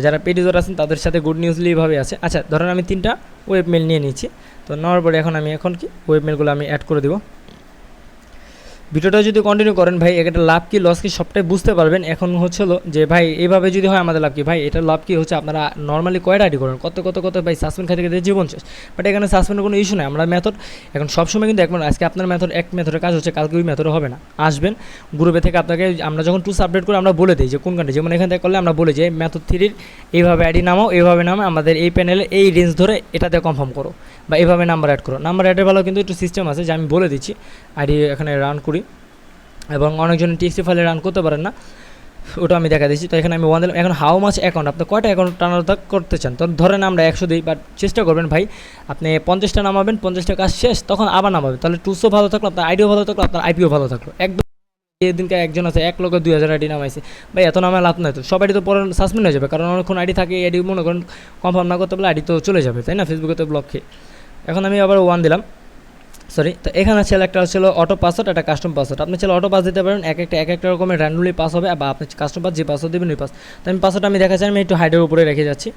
যারা পেইড ইউজার আছেন তাদের সাথে গুড নিউজলি এইভাবে আছে। আচ্ছা ধরেন আমি তিনটা ওয়েব মেল নিয়ে নিচ্ছি, তো নেওয়ার পরে এখন কি ওয়েব মেলগুলো আমি অ্যাড করে দেবো। ভিডিওটা যদি কন্টিনিউ করেন ভাই এটা লাভ কি লস কি সবটাই বুঝতে পারবেন। এখন হচ্ছিলো যে ভাই এইভাবে যদি হয় আমাদের লাভ কি, ভাই এটা লাভ কি হচ্ছে আপনারা নর্মালি কয়টা আইডি করেন কত ভাই সাসপেন্ড খাতে খাতে জীবন শেষ, বাট এখানে সাসপেন্ডের কোনো ইস্যু নেই। আমরা মেথড এখন সবসময় কিন্তু একবার আজকে আপনার মেথড এক মেথডের কাজ হচ্ছে, কালকে ওই মেথডে হবে না। আসবেন গ্রুপে থেকে আপনাকে আমরা যখন টুলস আপডেট করে আমরা বলে দিই যে কোন কান্ট্রি, যেমন এখান থেকে করলে আমরা বলি যে মেথড 3 এইভাবে আইডি নামাও, এইভাবে নামে আমাদের এই প্যানেলে এই রেঞ্জ ধরে এটাতে কনফার্ম করো বা এইভাবে নাম্বার অ্যাড করো। নাম্বার অ্যাডের ভালো কিন্তু একটু সিস্টেম আছে যে আমি বলে দিচ্ছি আইডি এখানে রান করি, এবং অনেকজন টিএক্সটি ফাইলে রান করতে পারেন না, ওটা আমি দেখা দিচ্ছি। তো এখানে আমি 1 দিলাম। এখন হাউ মাছ অ্যাকাউন্ট আপনি কয়টা অ্যাকাউন্ট টানাটা করতে চান, তো ধরেন আমরা 100 দিই, বাট চেষ্টা করবেন ভাই আপনি 50টা নামাবেন, 50টা কাজ শেষ তখন আবার নামাবেন, তাহলে টুসও ভালো থাকলো, আপনার আইডিও ভালো থাকলো, আপনার আইপিও ভালো থাকলো। একদম এদিনকে একজন আছে 1,02,000 আইডি নামাইছে, ভাই এত নামায় লাভ নাই তো, সব আইডি তো পরে সাসপেন্ড হয়ে যাবে, কারণ অনেকক্ষণ আইডি থাকে, আইডি মনে করেন কনফার্ম না করতে পারলে আইডি তো চলে যাবে, তাই না, ফেসবুকে তো ব্লক খেয়ে। এখন আমি আবার 1 দিলাম, সরি। তো এখানে ছিল একটা ছিল অটো পাসওয়ার্ড, একটা কাস্টম পাসওয়ার্ড। আপনি চাইলে অটো পাস দিতে পারেন, এক একটা রকমের র্যান্ডমলি পাস হবে, বা আপনি কাস্টম পাস যে পাসওয়ার্ড দেবেন ওই পাস। তো আমি পাসওয়ার্ডটা আমি দেখা চাই আমি একটু হাইডের উপরে রেখে যাচ্ছি।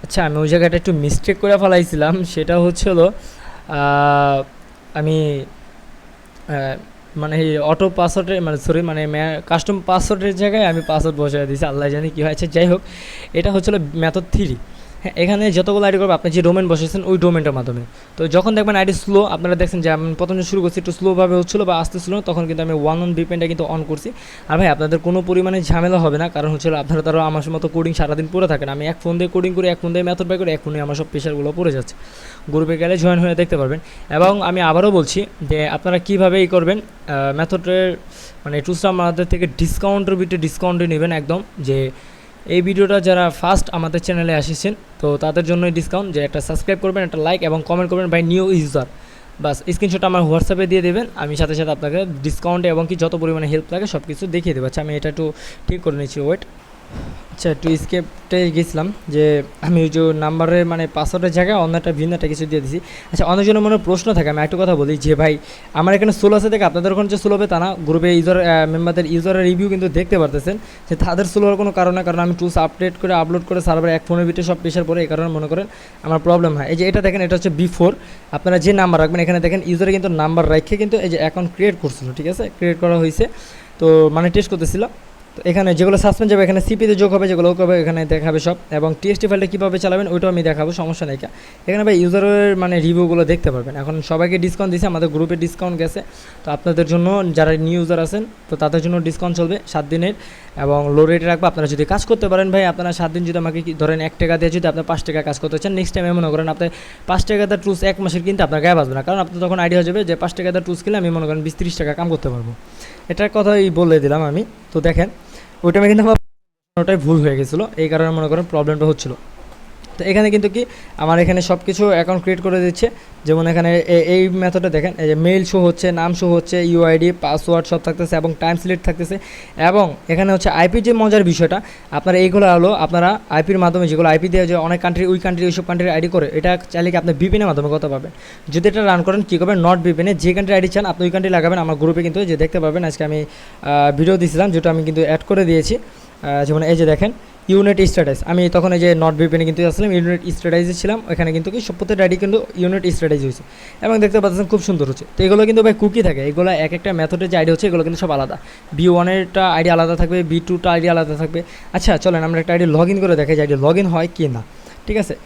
আচ্ছা আমি ওই জায়গাটা একটু মিস্টেক করে ফেলাইছিলাম, সেটা হচ্ছিল আমি মানে এই অটো পাসওয়ার্ডের মানে সরি মানে কাস্টম পাসওয়ার্ডের জায়গায় আমি পাসওয়ার্ড বসাই দিয়েছি, আল্লাহ জানি কী হয়েছে। যাই হোক এটা হচ্ছিল মেথড 3। হ্যাঁ এখানে যতগুলো আইডি করবে আপনি যে ডোমেন বসেছেন ওই ডোমেনটার মাধ্যমে। তো যখন দেখবেন আইডি স্লো, আপনারা দেখছেন যে আমি প্রথমে শুরু করছি একটু স্লোভাবে হচ্ছিলো বা আসতে ছিল, তখন কিন্তু আমি 1 VPNটা কিন্তু অন করছি। আর ভাই আপনাদের কোনো পরিমাণে ঝামেলা হবে না, কারণ হচ্ছিল আপনারা তারা আমার মতো কোডিং সারাদিন পড়ে থাকেন, আমি এক ফোন দিয়ে কোডিং করি, এক ফোন দিয়ে মেথড বাই করি, এক ফোনে আমার সব প্রেশারগুলো পড়ে যাচ্ছে। গ্রুপে গেলে জয়েন হয়ে দেখতে পারবেন। এবং আমি আবারও বলছি যে আপনারা কীভাবে এই করবেন মেথডের মানে টুলসটা আমাদের থেকে ডিসকাউন্টের ভিতরে ডিসকাউন্টে নেবেন একদম, যে এই ভিডিওটা যারা ফার্স্ট আমাদের চ্যানেলে আসেছেন তো তাদের জন্যই ডিসকাউন্ট, যে একটা সাবস্ক্রাইব করবেন, একটা লাইক এবং কমেন্ট করবেন বাই নিউ ইউজার, বাস স্ক্রিনশট আমার হোয়াটসঅ্যাপে দিয়ে দেবেন, আমি সাথে সাথে আপনাকে ডিসকাউন্টে এবং কি যত পরিমাণে হেল্প লাগে সব কিছু দেখিয়ে দেবো। আচ্ছা আমি এটা একটু ঠিক করে নিচ্ছি, ওয়েট। আচ্ছা একটু স্কেপটে গেছিলাম যে আমি ওই যে নাম্বারের মানে পাসওয়ার্ডের জায়গায় অন্য একটা ভিন্ন একটা কিছু দিয়ে দিয়েছি। আচ্ছা অনেকজনের মনে প্রশ্ন থাকে, আমি একটা কথা বলি যে ভাই আমার এখানে সোলো আছে দেখে আপনাদের ওখানে যে সোলো হবে তা না, গ্রুপে ইউজার মেম্বারদের ইউজারের রিভিউ কিন্তু দেখতে পারতেছেন যে তাদের সোলো হওয়ার কোনো কারণ না, কারণ আমি টুলস আপডেট করে আপলোড করে সার্ভারে এক ফোনের ভিতরে সব প্রেশার পড়ে, এই কারণে মনে করেন আমার প্রবলেম হয়। এই যে এটা দেখেন এটা হচ্ছে বিফোর, আপনারা যে নাম্বার রাখবেন এখানে দেখেন ইউজারে কিন্তু নাম্বার রেখে কিন্তু এই যে অ্যাকাউন্ট ক্রিয়েট করছিল, ঠিক আছে, ক্রিয়েট করা হয়েছে, তো মানে টেস্ট করতেছিল। তো এখানে যেগুলো সাসপেন্ড যাবে এখানে সিপিতে যোগ হবে, যেগুলো হবে এখানে দেখাবে সব, এবং টিএক্সটি ফাইলটা কীভাবে চালাবেন ওইটাও আমি দেখাবো, সমস্যা নেই। এখানে ভাই ইউজারের মানে রিভিউগুলো দেখতে পারবেন। এখন সবাইকে ডিসকাউন্ট দিয়েছে, আমাদের গ্রুপে ডিসকাউন্ট গেছে, তো আপনাদের জন্য যারা নিউ ইউজার আছেন তো তাদের জন্য ডিসকাউন্ট চলবে 7 দিনের, এবং লো রেটে রাখবো। আপনারা যদি কাজ করতে পারেন ভাই, আপনারা 7 দিন যদি আমাকে ধরেন 1 টাকা দিয়ে যদি আপনার 5 টাকা কাজ করতে চান, নেক্সট টাইমে মনে করেন আপনি 5 টাকাতে টুলস 1 মাসের কিনতে আপনার গায়ে বাঁচবে না, কারণ আপনার তখন আইডিয়া হয়ে যাবে যে 5 টাকাতে টুলস কিনলে আমি মনে করেন 20-30 টাকা কাম করতে পারবো। এটার কথাই বলে দিলাম আমি। তো দেখেন ওইটা আমি কিন্তু আমার ওটাই ভুল হয়ে গেছিলো, এই কারণে মনে করেন প্রবলেমটা হচ্ছিলো। তো এখানে কিন্তু কি আমার এখানে সব কিছু অ্যাকাউন্ট ক্রিয়েট করে দিচ্ছে, যেমন এখানে এই মেথডে দেখেন এই যে মেইল শো হচ্ছে, নাম শো হচ্ছে, ইউআইডি পাসওয়ার্ড সব থাকতেছে এবং টাইম সিলেক্ট থাকতেছে। এবং এখানে হচ্ছে আইপির যে মজার বিষয়টা, আপনারা এইগুলো হলো আপনারা আইপির মাধ্যমে যেগুলো আইপি দিয়ে যে অনেক কান্ট্রি ওই কান্ট্রি ওইসব কান্ট্রির আইডি করে, এটা চাইলে কি আপনি ভিপিএনের মাধ্যমে করতে পারবেন। যদি এটা রান করেন কী করবেন, নট ভিপিএনে যে কান্ট্রি আইডি চান আপনি ওই কান্ট্রি লাগাবেন। আমার গ্রুপে কিন্তু যে দেখতে পাবেন আজকে আমি ভিডিও দিয়েছিলাম, যেটা আমি কিন্তু অ্যাড করে দিয়েছি। যেমন এই যে দেখেন ইউনিট স্ট্যাটাস, আমি তখন এই যে নট ভিপিএনে কিন্তু আসলাম, ইউনিট স্ট্যাটাইজে ছিলাম, ওখানে কিন্তু কি প্রত্যেকটা আইডি কিন্তু ইউনিট স্ট্যাটাইজ হয়েছে এবং দেখতে পাচ্ছেন খুব সুন্দর হচ্ছে। তো এগুলো কিন্তু ভাই কুকি থাকে, এগুলো এক একটা মেথডের যে আইডি হচ্ছে এগুলো কিন্তু সব আলাদা, B1-এরটা আইডি আলাদা থাকবে, B2টা আইডি আলাদা থাকবে। আচ্ছা চলেন আমরা একটা আইডি লগ ইন করে দেখাই যে আইডি লগ ইন হয় কি না, ঠিক আছে।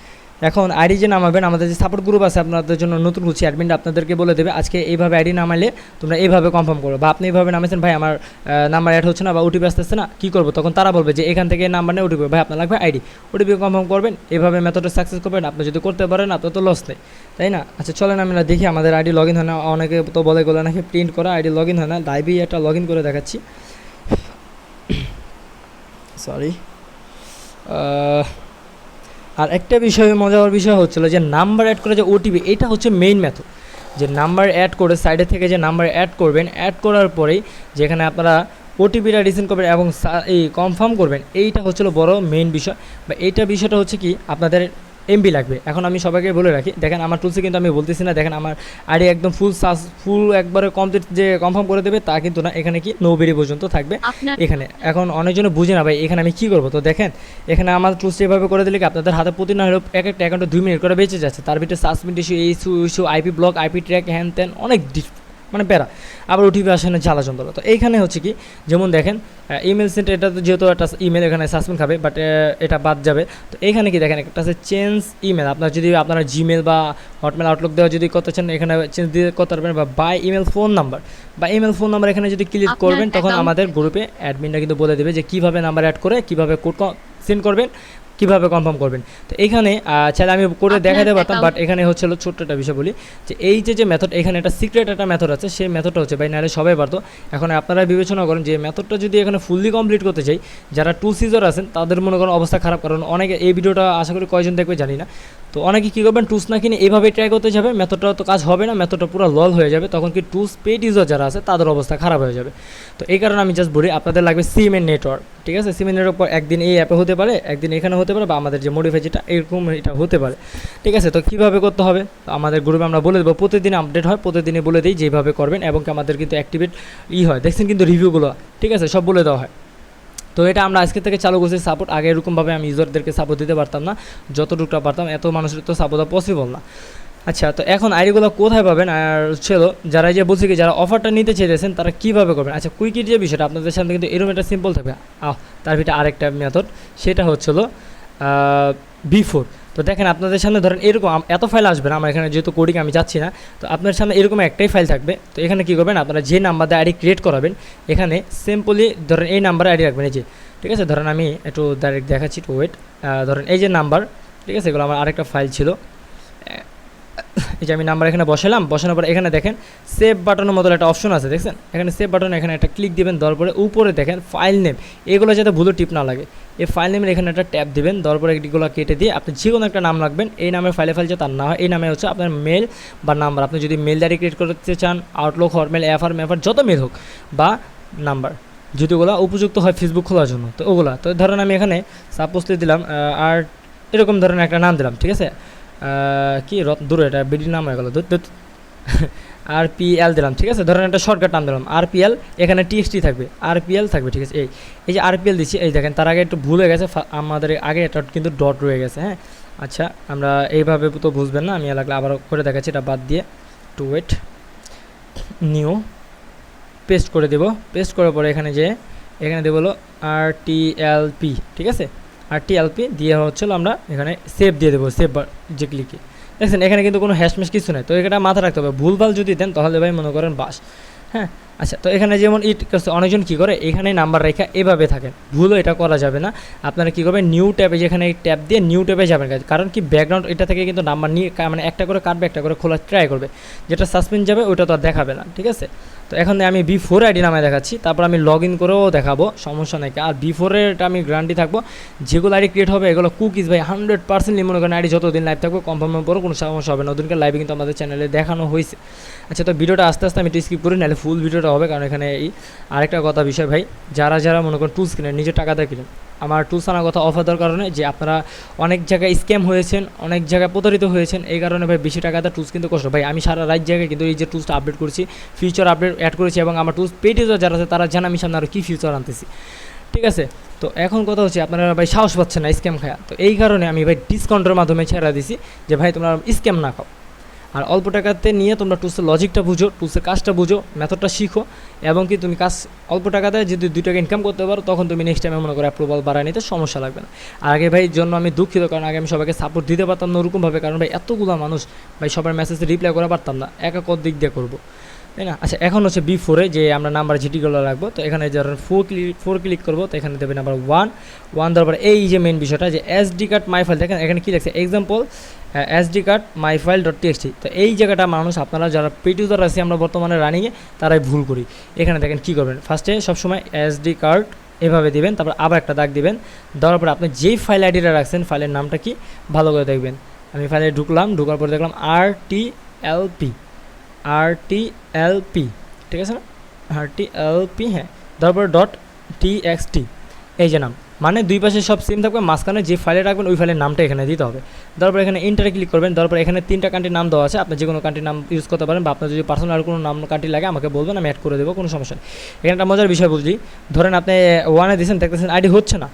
এখন আইডি যে নামাবেন, আমাদের যে সাপোর্ট গ্রুপ আছে আপনাদের জন্য নতুন খুলছি, অ্যাডমিনটা আপনাদেরকে বলে দেবে আজকে এইভাবে আইডি নামালে তোমরা এইভাবে কনফার্ম করো, বা আপনি এইভাবে নামেছেন ভাই আমার নাম্বার অ্যাড হচ্ছে না বা ওটিপি আসতেছে না, কী করবো, তখন তারা বলবে যে এখান থেকে নাম্বার নেই ওটিপি, ভাই আপনার লাগবে আইডি, ওটিপি কনফার্ম করবেন, এইভাবে মেথডে সাকসেস করবেন। আপনি যদি করতে পারেন আপনার তো লস নেই, তাই না। আচ্ছা চলেন আমরা দেখি আমাদের আইডি লগ ইন হয় না, অনেকে তো বলে গেলো নাকি প্রিন্ট করা আইডি লগ ইন হয় না, লাইভেই একটা লগ ইন করে দেখাচ্ছি, সরি। আর একটা বিষয় মজার বিষয় হচ্ছিলো যে নাম্বার অ্যাড করে যে ওটিপি, এটা হচ্ছে মেইন মেথড। যে নাম্বার অ্যাড করে সাইডে থেকে যে নাম্বার অ্যাড করবেন, অ্যাড করার পরেই যেখানে আপনারা ওটিপিটা রিসেন্ড করবেন এবং এই কনফার্ম করবেন, এইটা হচ্ছিল বড় মেইন বিষয়। বা এইটা বিষয়টা হচ্ছে কি আপনাদের এমবি লাগবে। এখন আমি সবাইকে বলে রাখি, দেখেন আমার টুলসে কিন্তু আমি বলতেছি না দেখেন আমার আইডি একদম ফুল একবারে কমপ্লিট যে কনফার্ম করে দেবে তা কিন্তু না, এখানে কি নোবেরি পর্যন্ত থাকবে এখানে। এখন অনেকজনে বুঝে না ভাই এখানে আমি কী করবো, তো দেখেন এখানে আমার টুলসে এভাবে করে দিলে কি আপনাদের হাতে প্রতি না হলেও এক একটা অ্যাকাউন্টে 2 মিনিট করে বেঁচে যাচ্ছে। তার ভিতরে সাসপেন্ড ইস্যু, এই issue, IP block, IP track, হ্যান ত্যান অনেক মানে প্যারা, আবার ওটিপি আসে না, জ্বালা যন্ত্রণা। তো এইখানে হচ্ছে কি যেমন দেখেন ইমেল সেন্ট, এটা তো যেহেতু একটা ইমেল এখানে সাসপেন্ড খাবে, বাট এটা বাদ যাবে। তো এইখানে কি দেখেন একটা আছে চেঞ্জ ইমেল, আপনার যদি আপনারা জিমেল বা হটমেল আউটলুক দেওয়া যদি করতে চান এখানে চেঞ্জ দিয়ে করতে পারবেন, বা বাই ইমেল ফোন নাম্বার বা ইমেল ফোন নাম্বার এখানে যদি ক্লিক করবেন তখন আমাদের গ্রুপে অ্যাডমিনরা কিন্তু বলে দেবে যে কীভাবে নাম্বার অ্যাড করে কীভাবে কোড সেন্ড করবেন, কীভাবে কনফার্ম করবেন। তো এইখানে চাইলে আমি করে দেখাতে পারতাম, বাট এখানে হচ্ছিল ছোট্ট একটা বিষয় বলি যে এই যে মেথড, এখানে একটা সিক্রেট একটা মেথড আছে, সেই মেথডটা হচ্ছে ভাই নাহলে সবাই পারতো। এখন আপনারা বিবেচনা করেন যে মেথডটা যদি এখানে ফুললি কমপ্লিট করতে চাই, যারা টু সিজার আছেন তাদের মনে করেন অবস্থা খারাপ, কারণ অনেকে এই ভিডিওটা আশা করি কয়জন দেখবে জানি না। তো অনেকে কী করবেন, টুস না কিনে এইভাবেই ট্রাই করতে যাবে, মেথডটা তো কাজ হবে না, মেথডটা পুরো লল হয়ে যাবে, তখন কি টুস পেড ইউজার যারা আছে তাদের অবস্থা খারাপ হয়ে যাবে। তো এই কারণে আমি জাস্ট বলি আপনাদের লাগবে সিমের নেটওয়ার্ক, ঠিক আছে। সিমের নেটওয়ার্ক পর একদিন এই অ্যাপে হতে পারে, একদিন এখানে হতে পারে, বা আমাদের যে মডিফাই যেটা এরকম এটা হতে পারে, ঠিক আছে। তো কীভাবে করতে হবে আমাদের গ্রুপে আমরা বলে দেবো, প্রতিদিন আপডেট হয়, প্রতিদিনই বলে দিই যেভাবে করবেন, এবং আমাদের কিন্তু অ্যাক্টিভেট হয়, দেখছেন কিন্তু রিভিউগুলো, ঠিক আছে, সব বলে দেওয়া হয়। তো এটা আমরা আজকে থেকে চালু করছি সাপোর্ট। আগে এরকমভাবে আমি ইউজারদেরকে সাপোর্ট দিতে পারতাম না, যতটুকু পারতাম, এত মানুষের তো সাপোর্ট পসিবল না। আচ্ছা, তো এখন আইডিগুলো কোথায় পাবেন, আর ছিল যারা যে বলছি কি যারা অফারটা নিতে চেয়েছেন তারা কীভাবে করবেন। আচ্ছা, কুইকির যে বিষয়টা আপনাদের সামনে কিন্তু এরকম একটা সিম্পল থাকবে, তার ভিতরে আরেকটা মেথড, সেটা হচ্ছিল B4। তো দেখেন আপনাদের সামনে ধরেন এরকম এত ফাইল আসবে না, আমার এখানে যেহেতু কোডিং আমি যাচ্ছি না, তো আপনার সামনে এরকম একটাই ফাইল থাকবে। তো এখানে কী করবেন, আপনারা যে নাম্বার দিয়ে আইডি ক্রিয়েট করাবেন এখানে সিম্পলি ধরেন এই নাম্বারে আইডি রাখবেন, এই যে, ঠিক আছে। ধরেন আমি একটু ডাইরেক্ট দেখাচ্ছি, টু ওয়েট, ধরেন এই যে নাম্বার, ঠিক আছে, এগুলো আমার আরেকটা ফাইল ছিল, এই যে আমি নাম্বার এখানে বসানোর পরে এখানে দেখেন সেভ বাটনের মতো একটা অপশন আছে, দেখছেন এখানে সেভ বাটন, এখানে একটা ক্লিক দিবেন, দেওয়ার পরে উপরে দেখেন ফাইল নেম, এগুলো যাতে ভুলো টিপ না লাগে, এই ফাইল নেমের এখানে একটা ট্যাপ দিবেন, দেওয়ার পরে এগুলো কেটে দিয়ে আপনি যে কোনো একটা নাম রাখবেন, এই নামের ফাইল যাতে আর না হয়, এই নামে হচ্ছে আপনার মেল বা নাম্বার, আপনি যদি মেল ডাইরেক্ট ক্রিয়েট করতে চান, আউটলুক, হটমেল, এফআর, মেফার যত মেল হোক, বা নাম্বার যদি ওগুলো উপযুক্ত হয় ফেসবুক খোলার জন্য, তো ওগুলা। তো ধরেন আমি এখানে সাপোজলি দিলাম আর এরকম ধরনের একটা নাম দিলাম, ঠিক আছে, কি দূরে এটা বিডির নাম হয়ে গেল, RPL দিলাম, ঠিক আছে, ধরেন একটা শর্টকাট নাম দিলাম RPL, এখানে TXT থাকবে, RPL থাকবে, ঠিক আছে। এই যে RPL দিচ্ছি, এই দেখেন তার আগে একটু ভুল হয়ে গেছে, আমাদের আগে এটা কিন্তু ডট রয়ে গেছে, হ্যাঁ। আচ্ছা, আমরা এইভাবে তো বুঝবেন না, আমি লাগলে আবার করে দেখাচ্ছি, এটা বাদ দিয়ে টু ওয়েট, নিউ পেস্ট করে দেবো, পেস্ট করার পরে এখানে দেবো হলো RTLP, ঠিক আছে, RTLP দিয়ে হচ্ছিল আমরা এখানে সেভ দিয়ে দেবো, সেভ যে ক্লিকে দেখছেন এখানে কিন্তু কোনো হ্যাশম্যাশ কিছু নেই। তো এটা মাথা রাখতে হবে, ভুলভাল যদি দেন তাহলে ভাই মনে করেন বাস, হ্যাঁ। আচ্ছা, তো এখানে যেমন অনেকজন কী করে এখানে নাম্বার রেখা এভাবে থাকেন, ভুলও এটা করা যাবে না। আপনারা কী করবেন, নিউ ট্যাবে, যেখানে ট্যাব দিয়ে নিউ ট্যাবে যাবেন, কারণ কি ব্যাকগ্রাউন্ড এটা থেকে কিন্তু নাম্বার নিয়ে মানে একটা করে কাটবে, একটা করে খোলার ট্রাই করবে, যেটা সাসপেন্ড যাবে ওইটা তো আর দেখাবে না, ঠিক আছে। তো এখন আমি B4 আইডি নামে দেখাচ্ছি, তারপর আমি লগ ইন করেও দেখাবো, সমস্যা নেই। আর B4-এরটা আমি গ্যারান্টি থাকবো, যেগুলো আইডি ক্রিয়েট হবে এগুলো কুকিজ ভাই 100% মনে করেন আইডি যতদিন লাইভ থাকবে কনফার্মের পরও কোনো সমস্যা হবে না। ওদিনকে লাইভে কিন্তু আমাদের চ্যানেলে দেখানো হয়েছে। আচ্ছা, তো ভিডিওটা আস্তে আস্তে আমি একটু স্কিপ করি, নাহলে ফুল ভিডিওটা হবে, কারণ এখানে এই আরেকটা কথা বিষয় ভাই, যারা মনে করেন টুলস কিনেন নিজে টাকা দিয়ে কিনেন, আমার টুলস আনার কথা অফার দেওয়ার কারণে যে আপনারা অনেক জায়গায় স্ক্যাম হয়েছেন, অনেক জায়গায় প্রতারিত হয়েছেন, এই কারণে ভাই বেশি টাকাতে টুলস কিন্তু কষ্ট। ভাই আমি সারা রাত জায়গায় কিন্তু এই যে টুলসটা আপডেট করেছি, ফিউচার আপডেট অ্যাড করেছি, এবং আমার টুলস পেড ইউজার যারা আছে তারা জানে আমি সামনে আরও কী ফিউচার আনতেছি, ঠিক আছে। তো এখন কথা হচ্ছে আপনারা ভাই সাহস পাচ্ছেন না স্ক্যাম খায়া, তো এই কারণে আমি ভাই ডিসকাউন্টের মাধ্যমে ছেড়ে দিছি যে ভাই তোমরা স্ক্যাম না খাও, আর অল্প টাকাতে নিয়ে তোমরা টুলসের লজিকটা বুঝো, টুলসের কাজটা বুঝো, মেথডটা শিখো, এবং কি তুমি কাজ অল্প টাকাতে যদি 2 টাকা ইনকাম করতে পারো তখন তুমি নেক্সট টাইমে মনে করো অ্যাপ্রুভাল বাড়ায় নিতে সমস্যা লাগবে না। আর আগে ভাই জন্য আমি দুঃখিত, কারণ আগে আমি সবাইকে সাপোর্ট দিতে পারতাম না ওরকমভাবে, কারণ ভাই এতগুলো মানুষ ভাই সবার মেসেজে রিপ্লাই করা পারতাম না, একা কত দিক দিয়ে করবো, তাই না। আচ্ছা, এখন হচ্ছে B4-এ যে আমরা নাম্বার জিটিগুলো রাখবো, তো এখানে ধরেন 4 ক্লিক করবো, তো এখানে দেবে নাম্বার 1 দেওয়ার পরে এই যে মেন বিষয়টা যে SD কার্ড মাই ফাইল, দেখেন এখানে কী লিখছে, এক্সাম্পল SD কার্ড মাই ফাইল .txt। তো এই জায়গাটা মানুষ আপনারা যারা পেড ইউজার আছে আমরা বর্তমানে রানিংয়ে তারাই ভুল করি। এখানে দেখেন কী করবেন, ফার্স্টে সবসময় SD কার্ড এভাবে দিবেন, তারপর আবার একটা দাগ দিবেন, দেওয়ার পরে আপনি যেই ফাইল আইডিটা রাখছেন ফাইলের নামটা কি ভালো করে দেখবেন। আমি ফাইলে ঢুকলাম, ঢোকার পরে দেখলাম RTLP, RTLP, ঠিক আছে না, RTLP, হ্যাঁ, তারপর .txt, এই যে নাম, মানে দুই পাশে সব সেম থাকবে, মাঝখানে যে ফাইলে রাখবেন ওই ফাইলের নামটা এখানে দিতে হবে। তারপর এখানে ইন্টারে ক্লিক করবেন। তারপর এখানে 3টা কান্ট্রির নাম দেওয়া আছে, আপনি যে কোনো কান্ট্রির নাম ইউজ করতে পারেন, বা আপনার যদি পার্সোনাল কোনো নাম কান্ট্রি লাগে আমাকে বলবেন, আমি অ্যাড করে দেবো, কোনো সমস্যা নেই। এখানে একটা মজার বিষয় বুঝলি, ধরেন আপনি 1-এ দিয়েছেন, দেখতেছেন আইডি হচ্ছে না,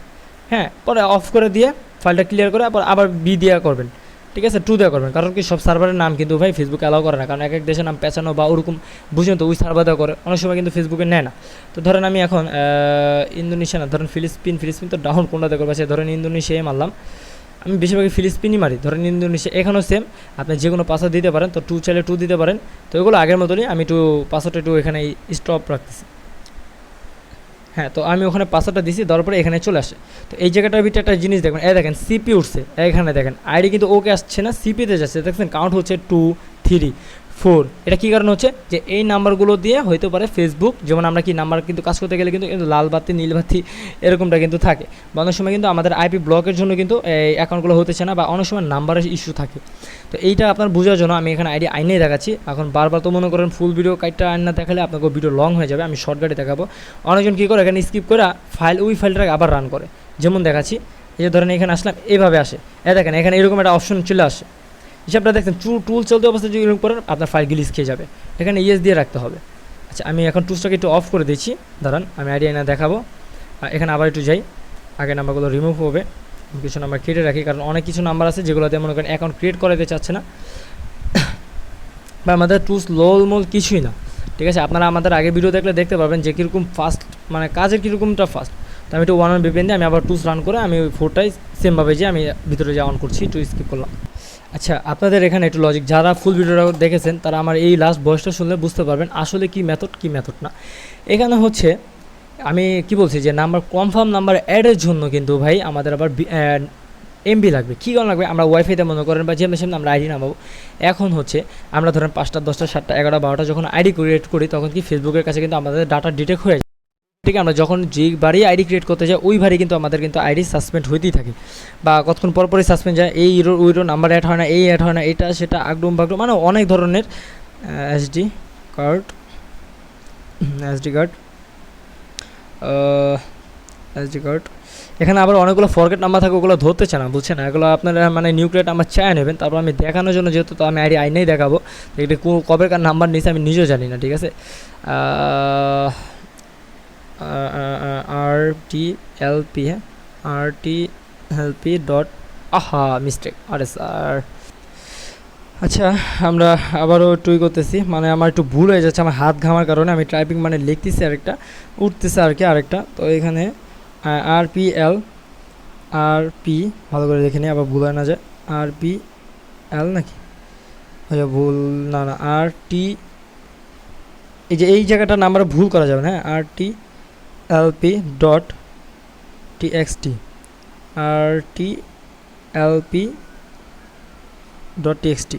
হ্যাঁ, পরে অফ করে দিয়ে ফাইলটা ক্লিয়ার করে আবার B দেওয়া করবেন, ঠিক আছে, 2 দেওয়া করবেন, কারণ কি সব সার্ভারের নাম কিন্তু ভাই ফেসবুক অ্যালাউ করে না, কারণ এক এক দেশের নাম পেঁচানো বা ওরকম বুঝেন তো, ওই সার্ভার দেওয়া করে, অনেক সময় কিন্তু ফেসবুকে নেয় না। তো ধরেন আমি এখন ইন্দোনেশিয়া না, ধরেন ফিলিস্তিন তো ডাউন কোনটা করবে, ধরেন ইন্দোনেশিয়ায় মারলাম, আমি বেশিরভাগই ফিলিস্তিনই মারি, ধরেন ইন্দোনেশিয়া, এখানেও সেম, আপনি যে কোনো পাসওয়ার্ড দিতে পারেন, তো 2 চাইলে 2 দিতে পারেন। তো এগুলো আগের মতনই, আমি একটু পাসওয়ার্ডটা একটু এখানে স্টপ রাখতেছি, হ্যাঁ, তো আমি ওখানে পাসওয়ার্ডটা দিছি, দেওয়ার পরে এখানে চলে আসে। তো এই জায়গাটার ভিতরে একটা জিনিস দেখবেন, এই দেখেন সিপি উঠছে, এখানে দেখেন আইডি কিন্তু ওকে আসছে না, সিপিতে যাচ্ছে, দেখছেন কাউন্ট হচ্ছে 2, 3, 4। এটা কী কারণ হচ্ছে, যে এই নাম্বারগুলো দিয়ে হইতে পারে ফেসবুক, যেমন আমরা কি নাম্বার কিন্তু কাজ করতে গেলে কিন্তু লাল বাতি নীল বাতি এরকমটা কিন্তু থাকে, বা অনেক সময় কিন্তু আমাদের আইপি ব্লকের জন্য কিন্তু এই অ্যাকাউন্টগুলো হতেছে না, বা অনেক সময় নাম্বারের ইস্যু থাকে। তো এইটা আপনার বোঝার জন্য আমি এখানে আইডি আইনেই দেখাচ্ছি। এখন বারবার তো মনে করেন ফুল ভিডিও কাইটটা আইন না দেখালে আপনাকে ভিডিও লং হয়ে যাবে, আমি শর্টকাটে দেখাবো। অনেকজন কী করে, এখানে স্কিপ করে ওই ফাইলটাকে আবার রান করে, যেমন দেখাচ্ছি, এই যে ধরেন এখানে আসলাম, এইভাবে আসে, দেখেন এখানে এরকম একটা অপশন চলে আসে, হিসাবটা দেখছেন, টুল চলতে অবস্থায় যদি এরকম করেন আপনার ফাইল গ্লিচ খেয়ে যাবে, এখানে ইয়েস দিয়ে রাখতে হবে। আচ্ছা, আমি এখন টুলসটাকে একটু অফ করে দিচ্ছি, দাঁড়ান আমি আইডি আইনা দেখাবো। এখানে আবার একটু যাই, আগে নাম্বারগুলো রিমুভ হবে, কিছু নাম্বার কেটে রাখি, কারণ অনেক কিছু নাম্বার আছে যেগুলোতে মনে করেন অ্যাকাউন্ট ক্রিয়েট করাতে চাচ্ছে না, বা আমাদের টুলস লোলমোল কিছুই না, ঠিক আছে। আপনারা আমাদের আগে ভিডিও দেখলে দেখতে পাবেন যে কীরকম ফাস্ট, মানে কাজের কীরকমটা ফাস্ট। তো আমি একটু 1 VPN দিয়ে আমি আবার টুলস রান করে আমি ওই 4টাই সেমভাবে যে আমি ভিতরে যা অন করছি, একটু স্কিপ করলাম। আচ্ছা, আপনাদের এখানে একটু লজিক, যারা ফুল ভিডিওটা দেখেছেন তারা আমার এই লাস্ট ভয়েসটা শুনলে বুঝতে পারবেন আসলে কি মেথড না। এখানে হচ্ছে আমি কি বলছি, যে নাম্বার কনফার্ম নাম্বার অ্যাডের জন্য কিন্তু ভাই আমাদের আবার এমবি লাগবে। কী কারণ লাগবে, আমরা ওয়াইফাইতে মনে করেন বা যেমন সেমন আমরা আইডি নামাবো। এখন হচ্ছে আমরা ধরেন 5টা 10টা 7টা 11টা 12টা যখন আইডি ক্রিয়েট করি, তখন কি ফেসবুকের কাছে কিন্তু আমাদের ডাটা ডিটেক্ট হয়ে যায়, ঠিক আছে। আমরা যখন যেবারই আইডি ক্রিয়েট করতে যাই ওইবারই কিন্তু আমাদের কিন্তু আইডি সাসপেন্ড হইতেই থাকে, বা কতক্ষণ পরপরই সাসপেন্ড যায়, এই ওইরো নাম্বার অ্যাড হয় না, এই অ্যাড হয় না, এটা সেটা আগডুম বাগডুম, মানে অনেক ধরনের এসডি কার্ড এসডি কার্ড এখানে আবার অনেকগুলো ফরগেট নাম্বার থাকে, ওগুলো ধরতে চায় না, বুঝছেন না, এগুলো আপনারা মানে নিউক্লিয়ার নাম্বার চায় নেবেন। তারপর আমি দেখানোর জন্য, যেহেতু তো আমি আইডি আইনেই দেখাবো, এটা কবেকার নাম্বার নিয়েছে আমি নিজেও জানি না, ঠিক আছে। RTLP, হ্যাঁ, RTLP ডট, মিস্টেক, স্যার। আচ্ছা, আমরা আবারও টুই করতেছি, মানে আমার একটু ভুল হয়ে যাচ্ছে, আমার হাত ঘামার কারণে আমি টাইপিং মানে লিখতেছি আরেকটা, উঠতেছে আর কি আরেকটা। তো এখানে RP ভালো করে দেখে নিই, আবার ভুল হয় না যায়, RPL নাকি, আচ্ছা ভুল, না RT, এই যে এই জায়গাটা নাম্বার ভুল করা যাবে না, হ্যাঁ, RTLP dot TXT, RTLP dot TXT,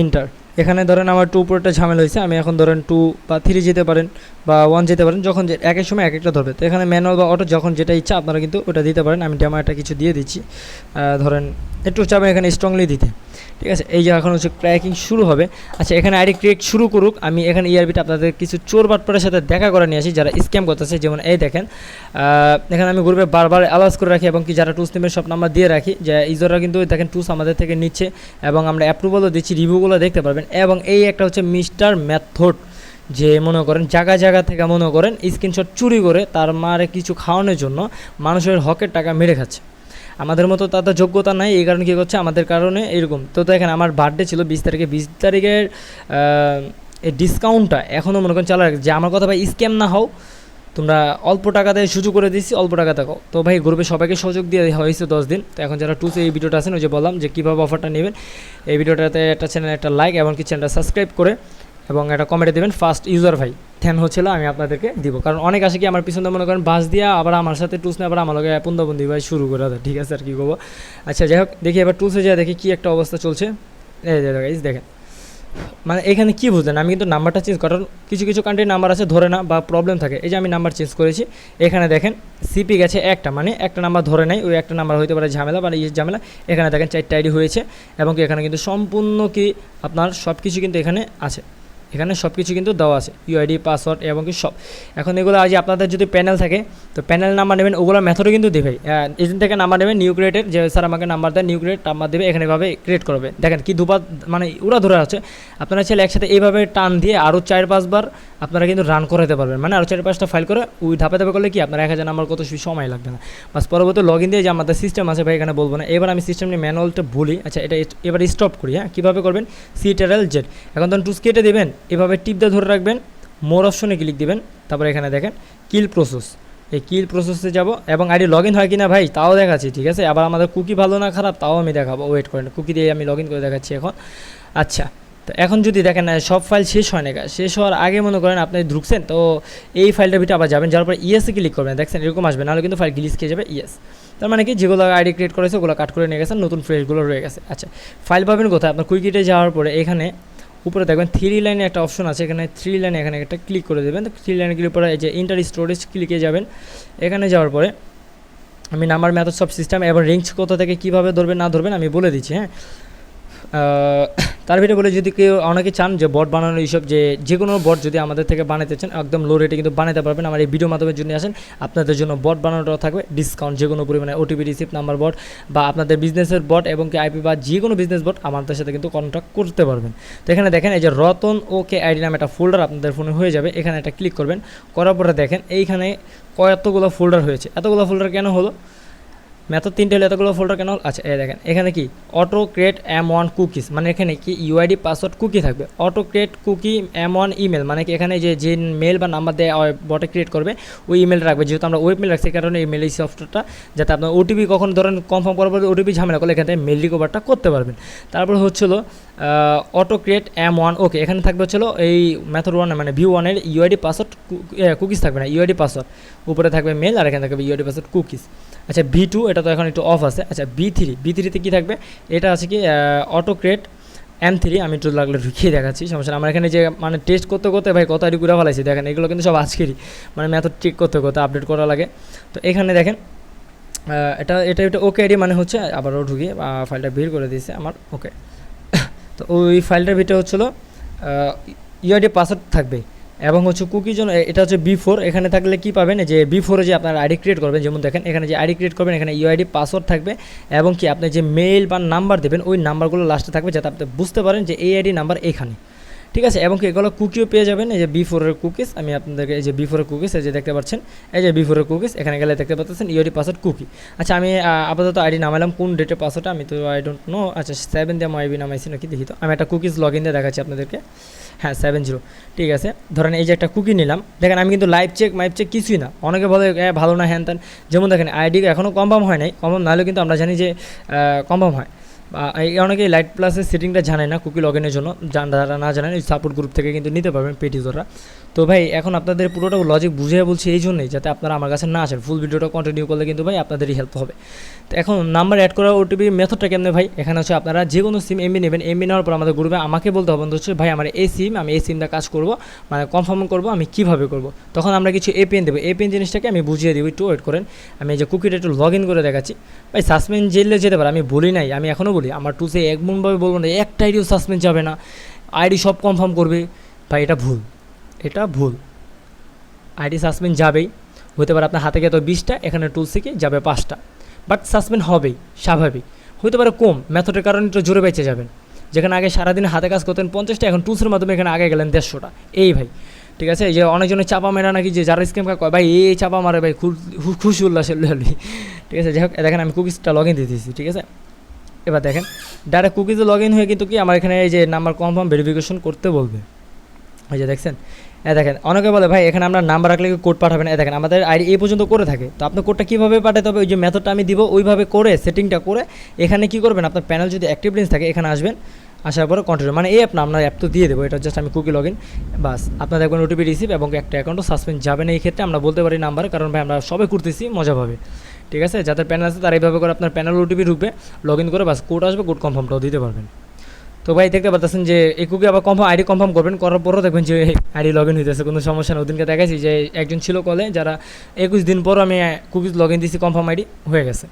inter. এখানে ধরেন আমার 2 উপরটা ঝামেলা হয়েছে, আমি এখন ধরেন 2 বা 3 যেতে পারেন, বা 1 যেতে পারেন, যখন এক এক সময় এক একটা ধরবে। তো এখানে ম্যানুয়াল বা অটো যখন যেটা ইচ্ছা আপনারা কিন্তু ওটা দিতে পারেন। আমি ডেমো একটা কিছু দিয়ে দিচ্ছি, ধরেন একটু চাপে এখানে স্ট্রংলি দিতে, ঠিক আছে। এই যে এখন হচ্ছে ক্র্যাকিং শুরু হবে। আচ্ছা, এখানে আইডি ক্রিয়েট শুরু করুক, আমি এখানে ইআরবিটা আপনাদের কিছু চোর বাটপারের সাথে দেখা করে নিয়ে আসি, যারা স্ক্যাম করতেছে। যেমন এই দেখেন, এখানে আমি গ্রুপে বারবার অ্যালাউন্স করে রাখি, এবং কি যারা টুলস নেবেন সব নাম্বার দিয়ে রাখি, যে ইউজাররা কিন্তু দেখেন টুলস আমাদের থেকে নিচ্ছে, এবং আমরা অ্যাপ্রুভালও দিচ্ছি, রিভিউগুলো দেখতে পারবেন। এবং এই একটা হচ্ছে মিস্টার মেথড, যে মনে করেন জায়গা থেকে মনে করেন স্ক্রিনশট চুরি করে তার মারে কিছু খাওয়ানোর জন্য মানুষের হকের টাকা মেরে খাচ্ছে। আমাদের মতো তাদের যোগ্যতা নাই, এই কারণে কী করছে, আমাদের কারণে এরকম। তো দেখেন আমার বার্থডে ছিল 20 তারিখে, 20 তারিখের এই ডিসকাউন্টটা এখনও মনে করেন চালু রাখে, যে আমার কথা ভাই স্ক্যাম না হও, তোমরা অল্প টাকাতে সুযোগ করে দিচ্ছি, অল্প টাকা থাকো। তো ভাই গ্রুপে সবাইকে সুযোগ দিয়ে হয়েছে 10 দিন। তো এখন যারা টুসে এই ভিডিওটা আছেন, ওই যে বললাম যে কীভাবে অফারটা নেবেন, এই ভিডিওটাতে একটা চ্যানেল একটা লাইক এবং কি চ্যানেলটা সাবস্ক্রাইব করে এবং একটা কমেন্টে দেবেন ফার্স্ট ইউজার ভাই থ্যান হচ্ছিল, আমি আপনাদেরকে দিব। কারণ অনেক আসে কি আমার পিছনে মনে করেন বাস দিয়া আবার আমার সাথে টুলস নিয়ে আবার আমার লগে পুন্দাবন্দি ভাই শুরু করে দেয়, ঠিক আছে, আর কি করবো। আচ্ছা যাই হোক, দেখি এবার টুলসে যায়, দেখি কী একটা অবস্থা চলছে। এই দেখেন, মানে এখানে কী বুঝলেন, আমি কিন্তু নাম্বারটা চেঞ্জ, কারণ কিছু কিছু কান্ট্রির নাম্বার আছে ধরে না বা প্রবলেম থাকে। এই যে আমি নাম্বার চেঞ্জ করেছি, এখানে দেখেন সিপি গেছে একটা, মানে একটা নাম্বার ধরে নাই, ওই একটা নাম্বার হইতে পারে ঝামেলা বা ঝামেলা। এখানে দেখেন 4টা আইডি হয়েছে, এবং কি এখানে কিন্তু সম্পূর্ণ কি আপনার সব কিছু কিন্তু এখানে আছে, এখানে সব কিছু কিন্তু দেওয়া আছে, ইউআইডি পাসওয়ার্ড এবং কি সব। এখন এগুলো আজ আপনাদের যদি প্যানেল থাকে তো প্যানেল নাম্বার নেবেন, ওগুলো মেথডও কিন্তু দেবে। এজেন্ট থেকে নাম্বার নেবেন, নিউ ক্রিয়েটেড, যে স্যার আমাকে নাম্বার দেয়, নিউ ক্রিয়েট নাম্বার দেবে, এখানে এভাবে ক্রিয়েট করবে। দেখেন কি দুবার মানে ওরা ধরে আছে। আপনারা চাইলে একসাথে এইভাবে টান দিয়ে আরও 4-5 বার আপনারা কিন্তু রান করাতে পারবেন, মানে আরও 4-5টা ফাইল করে ওই ধাপে ধাপে করলে কি আপনার 1000 নাম্বার কত সময় লাগবে না। বাস পরবর্তী লগ ইন দিয়ে যে আমাদের সিস্টেম আছে ভাই এখানে বলবো না। এবার আমি সিস্টেম নিয়ে ম্যানুয়ালটা বলি। আচ্ছা, এটা এবার স্টপ করি। হ্যাঁ, কীভাবে করবেন, CTRL-Z। এখন তখন টুস কেটে দেবেন, এভাবে টিপ দিয়ে ধরে রাখবেন, মোর অপশনে ক্লিক দিবেন, তারপরে এখানে দেখেন কিল প্রসেস, এই কিল প্রসেসে যাব এবং আইডি লগ ইন হয় কিনা ভাই তাও দেখাচ্ছি, ঠিক আছে। আবার আমাদের কুকি ভালো না খারাপ তাও আমি দেখাবো, ওয়েট করেন, কুকি দিয়ে আমি লগ ইন করে দেখাচ্ছি এখন। আচ্ছা, তো এখন যদি দেখেন সব ফাইল শেষ হয় না, শেষ হওয়ার আগে মনে করেন আপনি ঢুকছেন, তো এই ফাইলটার ভিতরে আবার যাবেন, যাওয়ার পর ইয়েসে ক্লিক করবেন, দেখছেন এরকম আসবে, নাহলে কিন্তু ফাইল গ্লিচ খেয়ে যাবে। ইয়েস, তার মানে কি যেগুলো আইডি ক্রিয়েট করেছে ওগুলো কাট করে নিয়ে গেছেন, নতুন ফ্রেশগুলো রয়ে গেছে। আচ্ছা, ফাইল পাবেন কোথায়, আপনার কুইকিটে যাওয়ার পরে এখানে উপরে দেখবেন 3 লাইনে একটা অপশন আছে, এখানে 3 লাইনে এখানে একটা ক্লিক করে দেবেন। তো 3 লাইনে ক্লিক করে এই যে ইন্টার স্টোরেজ ক্লিকে যাবেন, এখানে যাওয়ার পরে আমি নাম্বার মেথড সব সিস্টেম এবং রেঞ্জ কোথা থেকে কীভাবে ধরবেন না ধরবেন আমি বলে দিচ্ছি। হ্যাঁ, তার ভিতরে বলে যদি কেউ অনেকে চান যে বট বানানো এইসব, যে কোনো বট যদি আমাদের থেকে বানাতে চান একদম লো রেটে কিন্তু বানাতে পারবেন। আমার এই ভিডিও মাধ্যমের জন্য আসেন, আপনাদের জন্য বট বানানোটাও থাকবে ডিসকাউন্ট, যে কোনো পরিমাণে ওটিপি রিসিপ্ট নাম্বার বট বা আপনাদের বিজনেসের বট এবং কি আইপি বা যে কোনো বিজনেস বট আমাদের সাথে কিন্তু কন্ট্যাক্ট করতে পারবেন। তো এখানে দেখেন এই যে রতন ওকে আইডি নামে একটা ফোল্ডার আপনাদের ফোনে হয়ে যাবে, এখানে একটা ক্লিক করবেন, করার পরে দেখেন এইখানে কতগুলো ফোল্ডার হয়েছে। এতগুলো ফোল্ডার কেন হলো, মেথড 3টে হলে এতগুলো ফোল্ডার কেন? আচ্ছা, এই দেখেন এখানে কি অটো ক্রিয়েট M1 কুকিজ, মানে এখানে কি ইউআইডি পাসওয়ার্ড কুকি থাকবে। Auto create cookie M1 email, মানে কি এখানে যে মেল বা নাম্বার দেয় বটে ক্রিয়েট করবে ওই ইমেল রাখবে, যেহেতু আমরা ওয়েব মেল রাখছি কারণে এই মেল এই সফটওয়্যারটা, যাতে আপনার ওটিপি কখন ধরেন কনফার্ম করার পরে ওটিপি ঝামেলা করলে এখান থেকে মেল রিকভারটা করতে পারবেন। তারপর হচ্ছিল অটো ক্রিয়েট M1 ওকে, এখানে থাকবে হচ্ছিল এই মেথড 1 মানে V1-এর ইউআইডি পাসওয়ার্ড কুকিজ থাকবে না, ইউআইডি পাসওয়ার্ড উপরে থাকবে মেল আর এখানে থাকবে ইউআইডি পাসওয়ার্ড কুকিজ। আচ্ছা, V2 এটা তো এখন একটু অফ আছে। আচ্ছা, B3তে কী থাকবে, এটা আছে কি অটো ক্রিয়েট M3, আমি একটু লাগলে ঢুকিয়ে দেখাচ্ছি, সমস্যা না। আমার এখানে যে মানে টেস্ট করতে করতে ভাই কত আইডি ঘুরে ফেলাইছি, দেখেন এগুলো কিন্তু সব আজকেরই, মানে মেথড চেক করতে করতে আপডেট করা লাগে। তো এখানে দেখেন এটা ওকে আইডি মানে হচ্ছে, আবারও ঢুকিয়ে ফাইলটা বের করে দিয়েছে আমার, ওকে। তো ওই ফাইলটার ভিতরে হচ্ছিলো ইউআইডি পাসওয়ার্ড থাকবে এবং হচ্ছে কুকি জন্য এটা হচ্ছে B4, এখানে থাকলে কি পাবেন যে B4-এ যে আপনার আইডি ক্রিয়েট করবেন, যেমন দেখেন এখানে যে আইডি ক্রিয়েট করবেন এখানে ইউআইডি পাসওয়ার্ড থাকবে এবং কি আপনি যে মেল বা নাম্বার দেবেন ওই নাম্বারগুলো লাস্টে থাকবে, যাতে আপনি বুঝতে পারেন যে এই আইডি নাম্বার এখানে, ঠিক আছে। এবং কি এগুলো কুকিও পেয়ে যাবেন, এই যে B4-এর কুকিজ, আমি আপনাদেরকে এই যে B4-এর কুকিজ এই যে দেখতে পাচ্ছেন, এই যে B4-এর কুকিজ এখানে গেলে দেখতে পাচ্ছেন ইউআইডি পাসওয়ার্ড কুকি। আচ্ছা, আমি আপাতত আইডি নামালাম, কোন ডেটের পাসওয়ার্ডটা আমি তো আই ডোন্ট নো। আচ্ছা, 7 দিয়ে আমি আইডি নামাইছি নাকি দেখি, তো আমি একটা কুকিজ লগ ইন দিয়ে দেখাচ্ছি আপনাদেরকে। হ্যাঁ, 70, ঠিক আছে। ধরেন এই যে একটা কুকি নিলাম, দেখেন আমি কিন্তু লাইভ চেক মাইভ চেক কিছুই না, অনেকে বলে ভালো না হ্যান ত্যান, যেমন দেখেন আইডি এখনও কনফার্ম হয় নাই, কনফার্ম না হলেও কিন্তু আমরা জানি যে কনফার্ম হয়। অনেকেই লাইট প্লাসের সেটিংটা জানে না কুকি লগ ইনের জন্য, যারা না জানেন ওই সাপোর্ট গ্রুপ থেকে কিন্তু নিতে পারবেন পেড ইউজাররা। তো ভাই এখন আপনাদের পুরোটা লজিক বুঝিয়ে বলছি এই জন্যই, যাতে আপনারা আমার কাছে না আসেন, ফুল ভিডিওটা কন্টিনিউ করলে কিন্তু ভাই আপনাদেরই হেল্প হবে। তো এখন নাম্বার অ্যাড করার ওটিপি মেথডটা কেমনে ভাই, এখানে হচ্ছে আপনারা যে কোনো সিম এমবি নেবেন, এমবি নেওয়ার পর আমাদের গ্রুপে আমাকে বলতে হবে হচ্ছে ভাই আমার এই সিম, আমি এই সিমটা কাজ করবো, মানে কনফার্ম করবো, আমি কীভাবে করবো, তখন আমরা কিছু এপিএন দেবো, এপিএন জিনিসটাকে আমি বুঝিয়ে দিব, একটু ওয়েট করেন। আমি এই যে কুকিটা একটু লগ ইন করে দেখাচ্ছি। ভাই সাসপেন্ড জেলে যেতে পারে, আমি বলি নাই, আমি এখনও বলি, আমার টুসে এমনভাবে বলবো না একটা আইডিও সাসপেন্ড যাবে না, আইডি সব কনফার্ম করবে, ভাই এটা ভুল, এটা ভুল। আইডি সাসপেন্ড যাবেই, হতে পারে আপনার হাতে গিয়ে তো 20টা, এখানে টুলস থেকে যাবে 5টা, বাট সাসপেন্ড হবেই, স্বাভাবিক। হতে পারে কম, মেথডের কারণে একটু জোরে বেঁচে যাবেন, যেখানে আগে সারাদিন হাতে কাজ করতেন 50টা, এখন টুলসের মাধ্যমে এখানে আগে গেলেন 150টা, এই ভাই, ঠিক আছে। এই যে অনেকজনের চাপা মেরা নাকি, যে যারা স্ক্যাম কয় ভাই এই চাপা মারে ভাই, খুশি উল্লাসের লেলি, ঠিক আছে। যাই হোক, দেখেন আমি কুকিজটা লগ ইন দিয়ে দিয়েছি, ঠিক আছে। এবার দেখেন ডাইরেক্ট কুকিজে লগ ইন হয়ে কিন্তু কি আমার এখানে এই যে নাম্বার কনফার্ম ভেরিফিকেশন করতে বলবে, এই যে দেখছেন। দেখেন অনেকে বলে ভাই এখানে আমরা নাম্বার রাখলে কোড পাঠাবেন, দেখেন আমাদের আইডি এই পর্যন্ত করে থাকে, তো আপনার কোডটা কীভাবে পাঠাতে হবে, ওই যে মেথডটা আমি দিব ওইভাবে করে সেটিংটা করে এখানে কী করবেন, আপনার প্যানেল যদি অ্যাক্টিভ লিস্ট থাকে এখানে আসবেন, আসার পরে কন্টিনিউ, মানে এই আপনার অ্যাপ তো দিয়ে দেবো, এটা জাস্ট আমি কুকি লগ ইন, বাস আপনার দেখবেন ওটিপি রিসিভ এবং একটা অ্যাকাউন্টও সাসপেন্ড যাবে না। এই ক্ষেত্রে আমরা বলতে পারি নাম্বার, কারণ ভাই আমরা সবাই করতেছি মজাভাবে, ঠিক আছে। যাদের প্যানেল আছে তারা এইভাবে করে আপনার প্যানেল ওটিপি ঢুকবে, লগ ইন করে বাস কোড আসবে, কোড কনফার্মটাও দিতে পারবেন। তো ভাই দেখতে পাচ্ছেন যে এই কুকি আবার কনফার্ম আইডি কনফার্ম করবেন, করার পরও দেখবেন যে আইডি লগ ইন হইতেছে, কোনো সমস্যা না। ওদিনকে দেখাইছি যে একজন ছিল কলে, যারা 21 দিন পর আমি কুকিজ লগ ইন দিয়েছি, কনফার্ম আইডি হয়ে গেছে।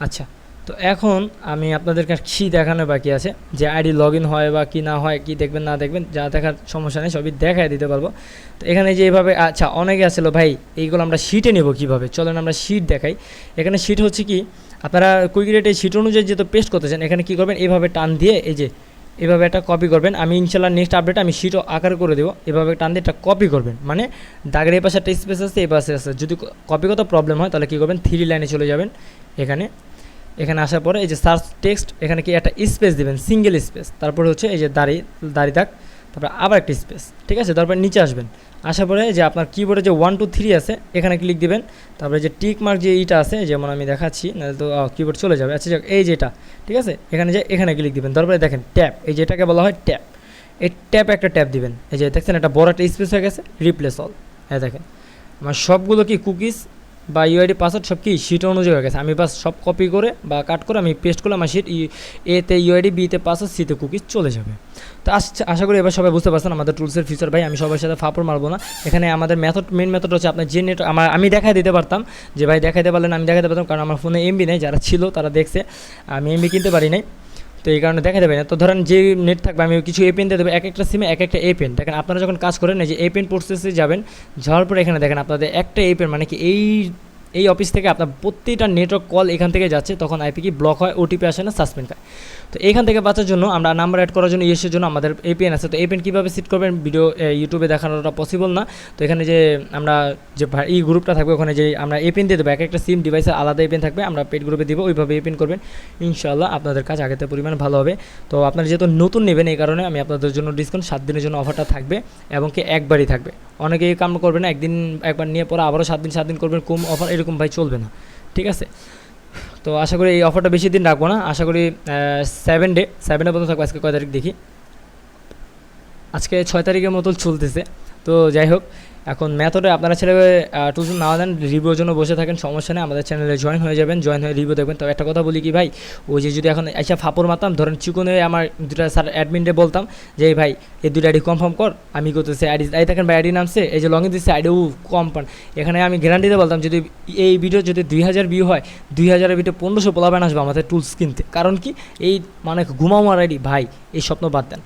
আচ্ছা, তো এখন আমি আপনাদেরকে কী দেখানো বাকি আছে, যে আইডি লগ ইন হয় বা কি না হয়, কি দেখবেন না দেখবেন, যা দেখার সমস্যা নেই সবই দেখাই দিতে পারবো। তো এখানে যে এইভাবে, আচ্ছা অনেকে আসলো ভাই এইগুলো আমরা শিটে নেব কীভাবে, চলেন আমরা শিট দেখাই। এখানে শিট হচ্ছে কি, আপনারা কুইক রেটে শিট অনুযায়ী যেহেতু পেস্ট করতেছেন, এখানে কী করবেন, এইভাবে টান দিয়ে এই যে এভাবে একটা কপি করবেন। আমি ইনশাল্লাহ নেক্সট আপডেট আমি শিটও আকার করে দেবো। এভাবে টান দিয়ে একটা কপি করবেন, মানে দাগের এই পাশে একটা স্পেস আছে, এই পাশে আছে। যদি কপি করতে প্রবলেম হয় তাহলে কী করবেন, 3 লাইনে চলে যাবেন। এখানে আসার পরে এই যে সার্চ টেক্সট, এখানে কি একটা স্পেস দিবেন, সিঙ্গেল স্পেস, তারপরে হচ্ছে এই যে দাড়ি দাগ, তারপরে আবার একটা স্পেস, ঠিক আছে। তারপরে নিচে আসবেন, আসার পরে যে আপনার কিবোর্ডে যে 1 2 3 আছে এখানে ক্লিক দিবেন। তারপরে যে টিক মার্ক যে এইটা আছে, যেমন আমি দেখাচ্ছি, না তো কিবোর্ড চলে যাবে। আচ্ছা এই যেটা, ঠিক আছে, এখানে ক্লিক দিবেন। তারপরে দেখেন ট্যাপ, এই যেটাকে বলা হয় ট্যাপ, এই ট্যাপ একটা ট্যাপ দিবেন। এই যে দেখছেন একটা বড় একটা স্পেস হয়ে গেছে, রিপ্লেস অল। হ্যাঁ দেখেন আমার সবগুলো কি কুকিজ বা ইউআইডি পাসওয়ার্ড সব কি শিট অনুযায়ী হয়ে গেছে। আমি বাস সব কপি করে বা কাট করে আমি পেস্ট করলে আমার শিট এতে ইউআইডি, বিতে পাসওয়ার্ড, সিতে কুকিজ চলে যাবে। তো আশা করি এবার সবাই বুঝতে পারছেন আমাদের টুলসের ফিচার। ভাই আমি সবার সাথে ফাপড় মারবো না। এখানে আমাদের মেন মেথড হচ্ছে আপনার যে নেট আমি দেখাই দিতে পারতাম, যে ভাই দেখাইতে পারলেন, আমি দেখাতে পারতাম, কারণ আমার ফোনে এমবি নেই। যারা ছিল তারা দেখছে, আমি এমবি কিনতে পারি নাই, তো এই কারণে দেখা দেবে না। তো ধরেন যে নেট থাকবে আমি কিছু এ পেন দিয়ে দেবো, এক একটা সিমে এক একটা এ পেন। দেখেন আপনারা যখন কাজ করেন, এই যে এ পেন প্রসেসে যাবেন, যাওয়ার পরে এখানে দেখেন আপনাদের একটা এ পেন, মানে কি এই অফিস থেকে আপনার প্রত্যেকটা নেটওয়ার্ক কল এখান থেকে যাচ্ছে, তখন আইপি কি ব্লক হয়, ওটিপি আসে না, সাসপেন্ড হয়। তো এখান থেকে বাঁচার জন্য আমরা নাম্বার অ্যাড করার জন্য ইউএসের জন্য আমাদের এপিএন আছে। তো এপিএন কীভাবে সেট করবেন ভিডিও ইউটিউবে দেখানোটা পসিবল না। তো এখানে যে আমরা যে এই গ্রুপটা থাকবে, ওখানে যে আমরা এপিএন দিয়ে দেবো, এক একটা সিম ডিভাইসে আলাদা এপিএন থাকবে, আমরা পেড গ্রুপে দিব, ওইভাবে এপিএন করবেন। ইনশাআল্লাহ আপনাদের কাজ আগেতে পরিমাণ ভালো হবে। তো আপনারা যেহেতু নতুন নেবেন, এই কারণে আমি আপনাদের জন্য ডিসকাউন্ট 7 দিনের জন্য অফারটা থাকবে, এবং কি একবারই থাকবে। অনেকেই কাম করবে না, একবার নিয়ে পরে আবারও 7 দিন করবেন, কম অফার এরকম ভাই চলবে না, ঠিক আছে। তো আশা করি এই অফারটা বেশি দিন রাখবো না, আশা করি 7 ডে পর্যন্ত থাকবে। আজকে কয় তারিখ দেখি, আজকে 6 তারিখের মতো চলতেছে। তো যাই হোক, এখন মেথডে আপনারা ছেলে টুলস না দেন, রিভিউর জন্য বসে থাকেন, সমস্যা নেই, আমাদের চ্যানেলে জয়েন হয়ে যাবেন, জয়েন হয়ে রিভিউ দেখবেন। তো একটা কথা বলি কি ভাই, ওই যে যদি এখন আইসা ফাপড় মারতাম, ধরেন চিকনে আমার দুটা স্যার অ্যাডমিনরে বলতাম যে ভাই এই দুটো আইডি কনফার্ম কর, আমি করতেছি আইডি, এই দেখেন ভাই আইডি নামছে, এই যে লগ ইন দিচ্ছে আইডি কম পান। এখানে আমি গ্যারান্টিতে বলতাম যদি এই ভিডিও যদি 2000 ভিউ হয়, 2000-এর ভিডিও 1500 পোলাপান আসবে আমাদের টুলস কিনতে। কারণ কি এই মানে ঘুমাওয়ার আইডি ভাই, এই স্বপ্ন বাদ দেন,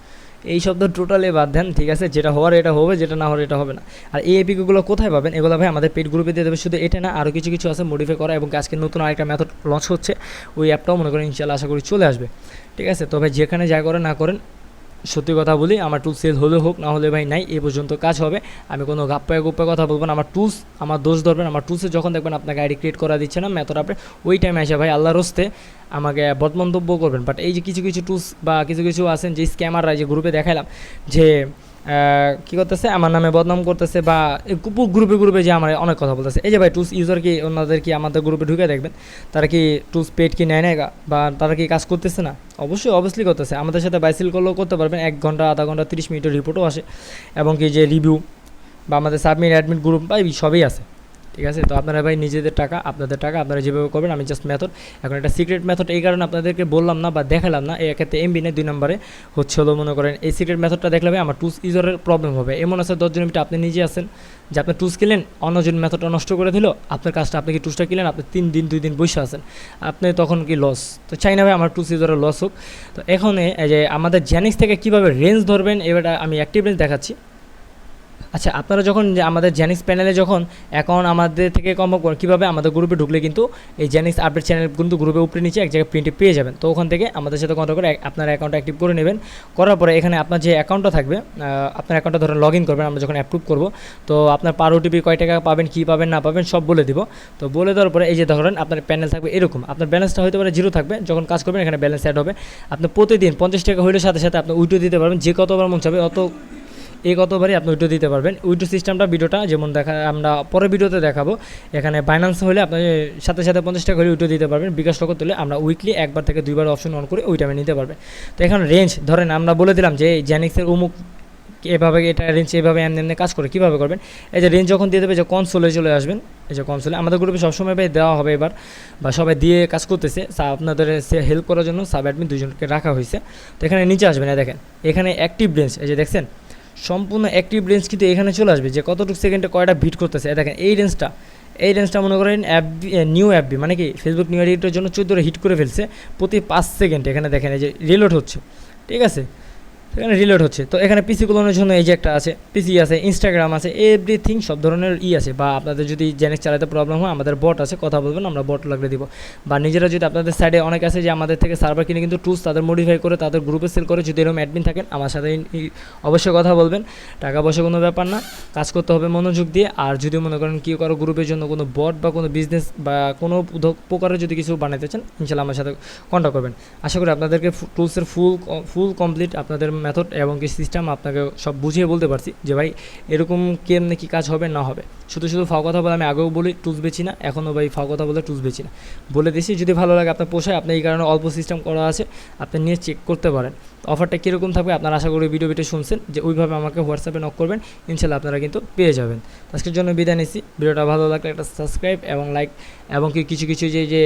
এই শব্দ টোটালি বাদ দেন, ঠিক আছে। যেটা হওয়ার এটা হবে, যেটা না হওয়ার এটা হবে না। আর এই এপিগুলো কোথায় পাবেন, এগুলো ভাই আমাদের পেড গ্রুপে দিয়ে দেবে। শুধু এটা না, আরও কিছু আছে মডিফাই করা, এবং আজকে নতুন আরেকটা মেথড লঞ্চ হচ্ছে, ওই অ্যাপটাও মনে করেন ইনশাআল্লাহ আশা করি চলে আসবে, ঠিক আছে। তো ভাই যেখানে যা করেন না করেন, সত্যি কথা বলি, আমার টুলস সেল হলে হোক, না হলে ভাই নাই, এই পর্যন্ত কাজ হবে। আমি কোনো গাপ্পায় গুপ্পায় কথা বলবো না, আমার টুলস আমার দোষ ধরবেন। আমার টুলসে যখন দেখবেন আপনাকে আইডি ক্রিয়েট করা দিচ্ছে না মেথড আপনি, ওই টাইমে এসে ভাই আল্লাহর হস্তে আমাকে বদমন্তব্য করবেন। বাট এই যে কিছু টুলস বা কিছু আছেন যে স্ক্যামাররা, যে গ্রুপে দেখাইলাম যে কী করতেছে, আমার নামে বদনাম করতেছে, বা গ্রুপে যে আমার অনেক কথা বলতেছে। এই যে ভাই টুলস ইউজার কি ওনাদের কি আমাদের গ্রুপে ঢুকে দেখবেন, তারা কি টুলস পেড কি নেয় বা তারা কি কাজ করতেছে না? অবভিয়াসলি করতেছে। আমাদের সাথে বাইসেল করলেও করতে পারবেন, 1 ঘন্টা আধা ঘন্টা 30 মিনিটের রিপোর্টও আসে, এবং কি যে রিভিউ বা আমাদের সাবমিট অ্যাডমিট গ্রুপ ভাই সবই আছে, ঠিক আছে। তো আপনারা ভাই নিজেদের টাকা, আপনাদের টাকা আপনারা যেভাবে করবেন। আমি জাস্ট মেথড, এখন একটা সিক্রেট মেথড এই কারণে আপনাদেরকে বললাম না বা দেখালাম না, এই এক্ষেত্রে এমবি নেই, 2 নম্বরে হচ্ছে হলো মনে করেন এই সিক্রেট মেথডটা দেখলে ভাই আমার টুলস ইউজারের প্রবলেম হবে। এমন আছে 10 জন আপনি নিজে আছেন যে আপনি টুলস কিনলেন, অন্যজন মেথডটা নষ্ট করে দিল আপনার কাজটা, আপনি কি টুলসটা কিনলেন, আপনি 3 দিন 2 দিন বসে আছেন, আপনি তখন কি লস। তো চাই না ভাই আমার টুলস ইউজারের লস হোক। তো এখানে এই যে আমাদের জেনিক্স থেকে কীভাবে রেঞ্জ ধরবেন, এবার আমি অ্যাক্টিভ রেঞ্জ দেখাচ্ছি। আচ্ছা আপনারা যখন আমাদের জেনিক্স প্যানেলে যখন অ্যাকাউন্ট আমাদের থেকে কনফার্ম করেন, কীভাবে আমাদের গ্রুপে ঢুকলে কিন্তু এই জেনিক্স আপডেট চ্যানেল কিন্তু গ্রুপে উপরে নিচে এক জায়গায় প্রিন্টে পেয়ে যাবেন। তো ওখান থেকে আমাদের সাথে কন্ট্যাক্ট করে আপনার অ্যাকাউন্টটা অ্যাক্টিভ করে নেবেন। করার পরে এখানে আপনার যে অ্যাকাউন্টটা থাকবে, আপনার অ্যাকাউন্টটা ধরেন লগ ইন করবেন, আমরা যখন অ্যাপ্রুভ করবো, তো আপনার পার ওটিপি কয় টাকা পাবেন, কী পাবেন না পাবেন সব বলে দিব। তো বলে দেওয়ার পরে এই যে ধরেন আপনার প্যানেল থাকবে এরকম, আপনার ব্যালেন্সটা হতে পারে 0 থাকবে, যখন কাজ করবেন এখানে ব্যালেন্স অ্যাড হবে। আপনি প্রতিদিন 50 টাকা হইলে সাথে সাথে আপনি উইড্রো দিতে পারবেন, যে কতবার মন চাবে কতবারই আপনি উইড্রো দিতে পারবেন। উইড্রো সিস্টেমটা ভিডিওটা যেমন আমরা পরের ভিডিওতে দেখাবো। এখানে বাইন্যান্স হলে আপনি সাথে 50 টাকা করে উইড্রো দিতে পারবেন। বিকাশ নগদ তুলে আমরা উইকলি 1 থেকে 2 অপশন অন করে ওই টাইমে নিতে পারবেন। তো এখন রেঞ্জ ধরেন আমরা বলে দিলাম যে জেনিক্সের অমুক এভাবে এটা রেঞ্জ এভাবে এমনি কাজ করে, কীভাবে করবেন। এই যে রেঞ্জ যখন দিয়ে দেবে, যে কনসোলে চলে আসবেন, এই যে কনসোলে আমাদের গ্রুপে সবসময় দেওয়া হবে এবার, বা সবাই দিয়ে কাজ করতেছে, আপনাদের হেল্প করার জন্য সাব অ্যাডমিন 2 জনকে রাখা হয়েছে। তো এখানে নিচে আসবেন, দেখেন এখানে অ্যাক্টিভ রেঞ্জ, এই যে দেখছেন সম্পূর্ণ অ্যাক্টিভ রেঞ্জ কিন্তু এখানে চলে আসবে, যে কতটুকু সেকেন্ডে কয়টা বিট করতেছে। দেখেন এই রেঞ্জটা এই রেঞ্জটা মনে করেন নিউ অ্যাপবি মানে কি ফেসবুক নিউ এডিটের জন্য 14 হিট করে ফেলছে প্রতি 5 সেকেন্ড। এখানে দেখেন এই যে রিলোড হচ্ছে, ঠিক আছে, এখানে রিলোড হচ্ছে। তো এখানে পিসি ক্লোনের জন্য এই যে একটা আছে, পিসি আছে, ইনস্টাগ্রাম আছে, এভরিথিং সব ধরনের আছে। বা আপনাদের যদি জেনেক্স চালাতে প্রবলেম হয় আমাদের বট আছে, কথা বলবেন, আমরা বট লাগিয়ে দিব। বা নিজেরা যদি আপনাদের সাইডে অনেক আছে যে আমাদের থেকে সার্ভার কিনে কিন্তু টুলস তাদের মডিফাই করে তাদের গ্রুপে সেল করে, যদি এরকম অ্যাডমিন থাকেন আমার সাথে অবশ্যই কথা বলবেন। টাকা পয়সা কোনো ব্যাপার না, কাজ করতে হবে মনোযোগ দিয়ে। আর যদি মনে করেন কেউ কারো গ্রুপের জন্য কোনো বট বা কোনো বিজনেস বা কোনো প্রকারের যদি কিছু বানাতে চান ইনশাল্লাহ আমার সাথে কন্ট্যাক্ট করবেন। আশা করি আপনাদেরকে টুলসের ফুল কমপ্লিট আপনাদের মেথড এবং কি সিস্টেম আপনাকে সব বুঝিয়ে বলতে পারছি যে ভাই এরকম কেমনে কী কাজ হবে না হবে। শুধু ফাও কথা বলে আমি আগেও বলি টুলস বেছি না, এখনও ভাই ফাও কথা বলে টুলস বেছি না, বলে দিছি। যদি ভালো লাগে আপনার পোষায়, আপনি এই কারণে অল্প সিস্টেম করা আছে, আপনি নিয়ে চেক করতে পারেন অফারটা কীরকম থাকবে। আপনারা আশা করি ভিডিওটা শুনছেন যে ওইভাবে আমাকে হোয়াটসঅ্যাপে নক করবেন, ইনশাল্লাহ আপনারা কিন্তু পেয়ে যাবেন। আজকের জন্য বিদায় নিচ্ছি। ভিডিওটা ভালো লাগলে একটা সাবস্ক্রাইব এবং লাইক এবং কি কিছু যে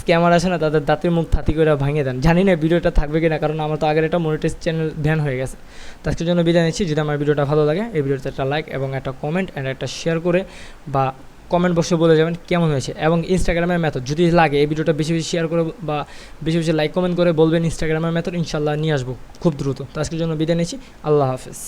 স্ক্যামার আছে না তাদের দাঁতের মুখ থাতি করে ভাঙিয়ে দেন। জানি না ভিডিওটা থাকবে কিনা, কারণ আমার তো আগের একটা মনিটাইজ চ্যানেল ব্যান হয়ে গেছে। তো আজকের জন্য বিদায় নিচ্ছি। যদি আমার ভিডিওটা ভালো লাগে এই ভিডিওতে একটা লাইক এবং একটা কমেন্ট অ্যান্ড একটা শেয়ার করে বা কমেন্ট বক্সে বলে যাবেন কেমন হয়েছে। এবং ইনস্টাগ্রামের মেথড যদি লাগে এই ভিডিওটা বেশি শেয়ার করে বা বেশি লাইক কমেন্ট করে বলবেন ইনস্টাগ্রামের মেথড, ইনশাল্লাহ নিয়ে আসবো খুব দ্রুত। তো আজকের জন্য বিদায় নিচ্ছি। আল্লাহ হাফেজ।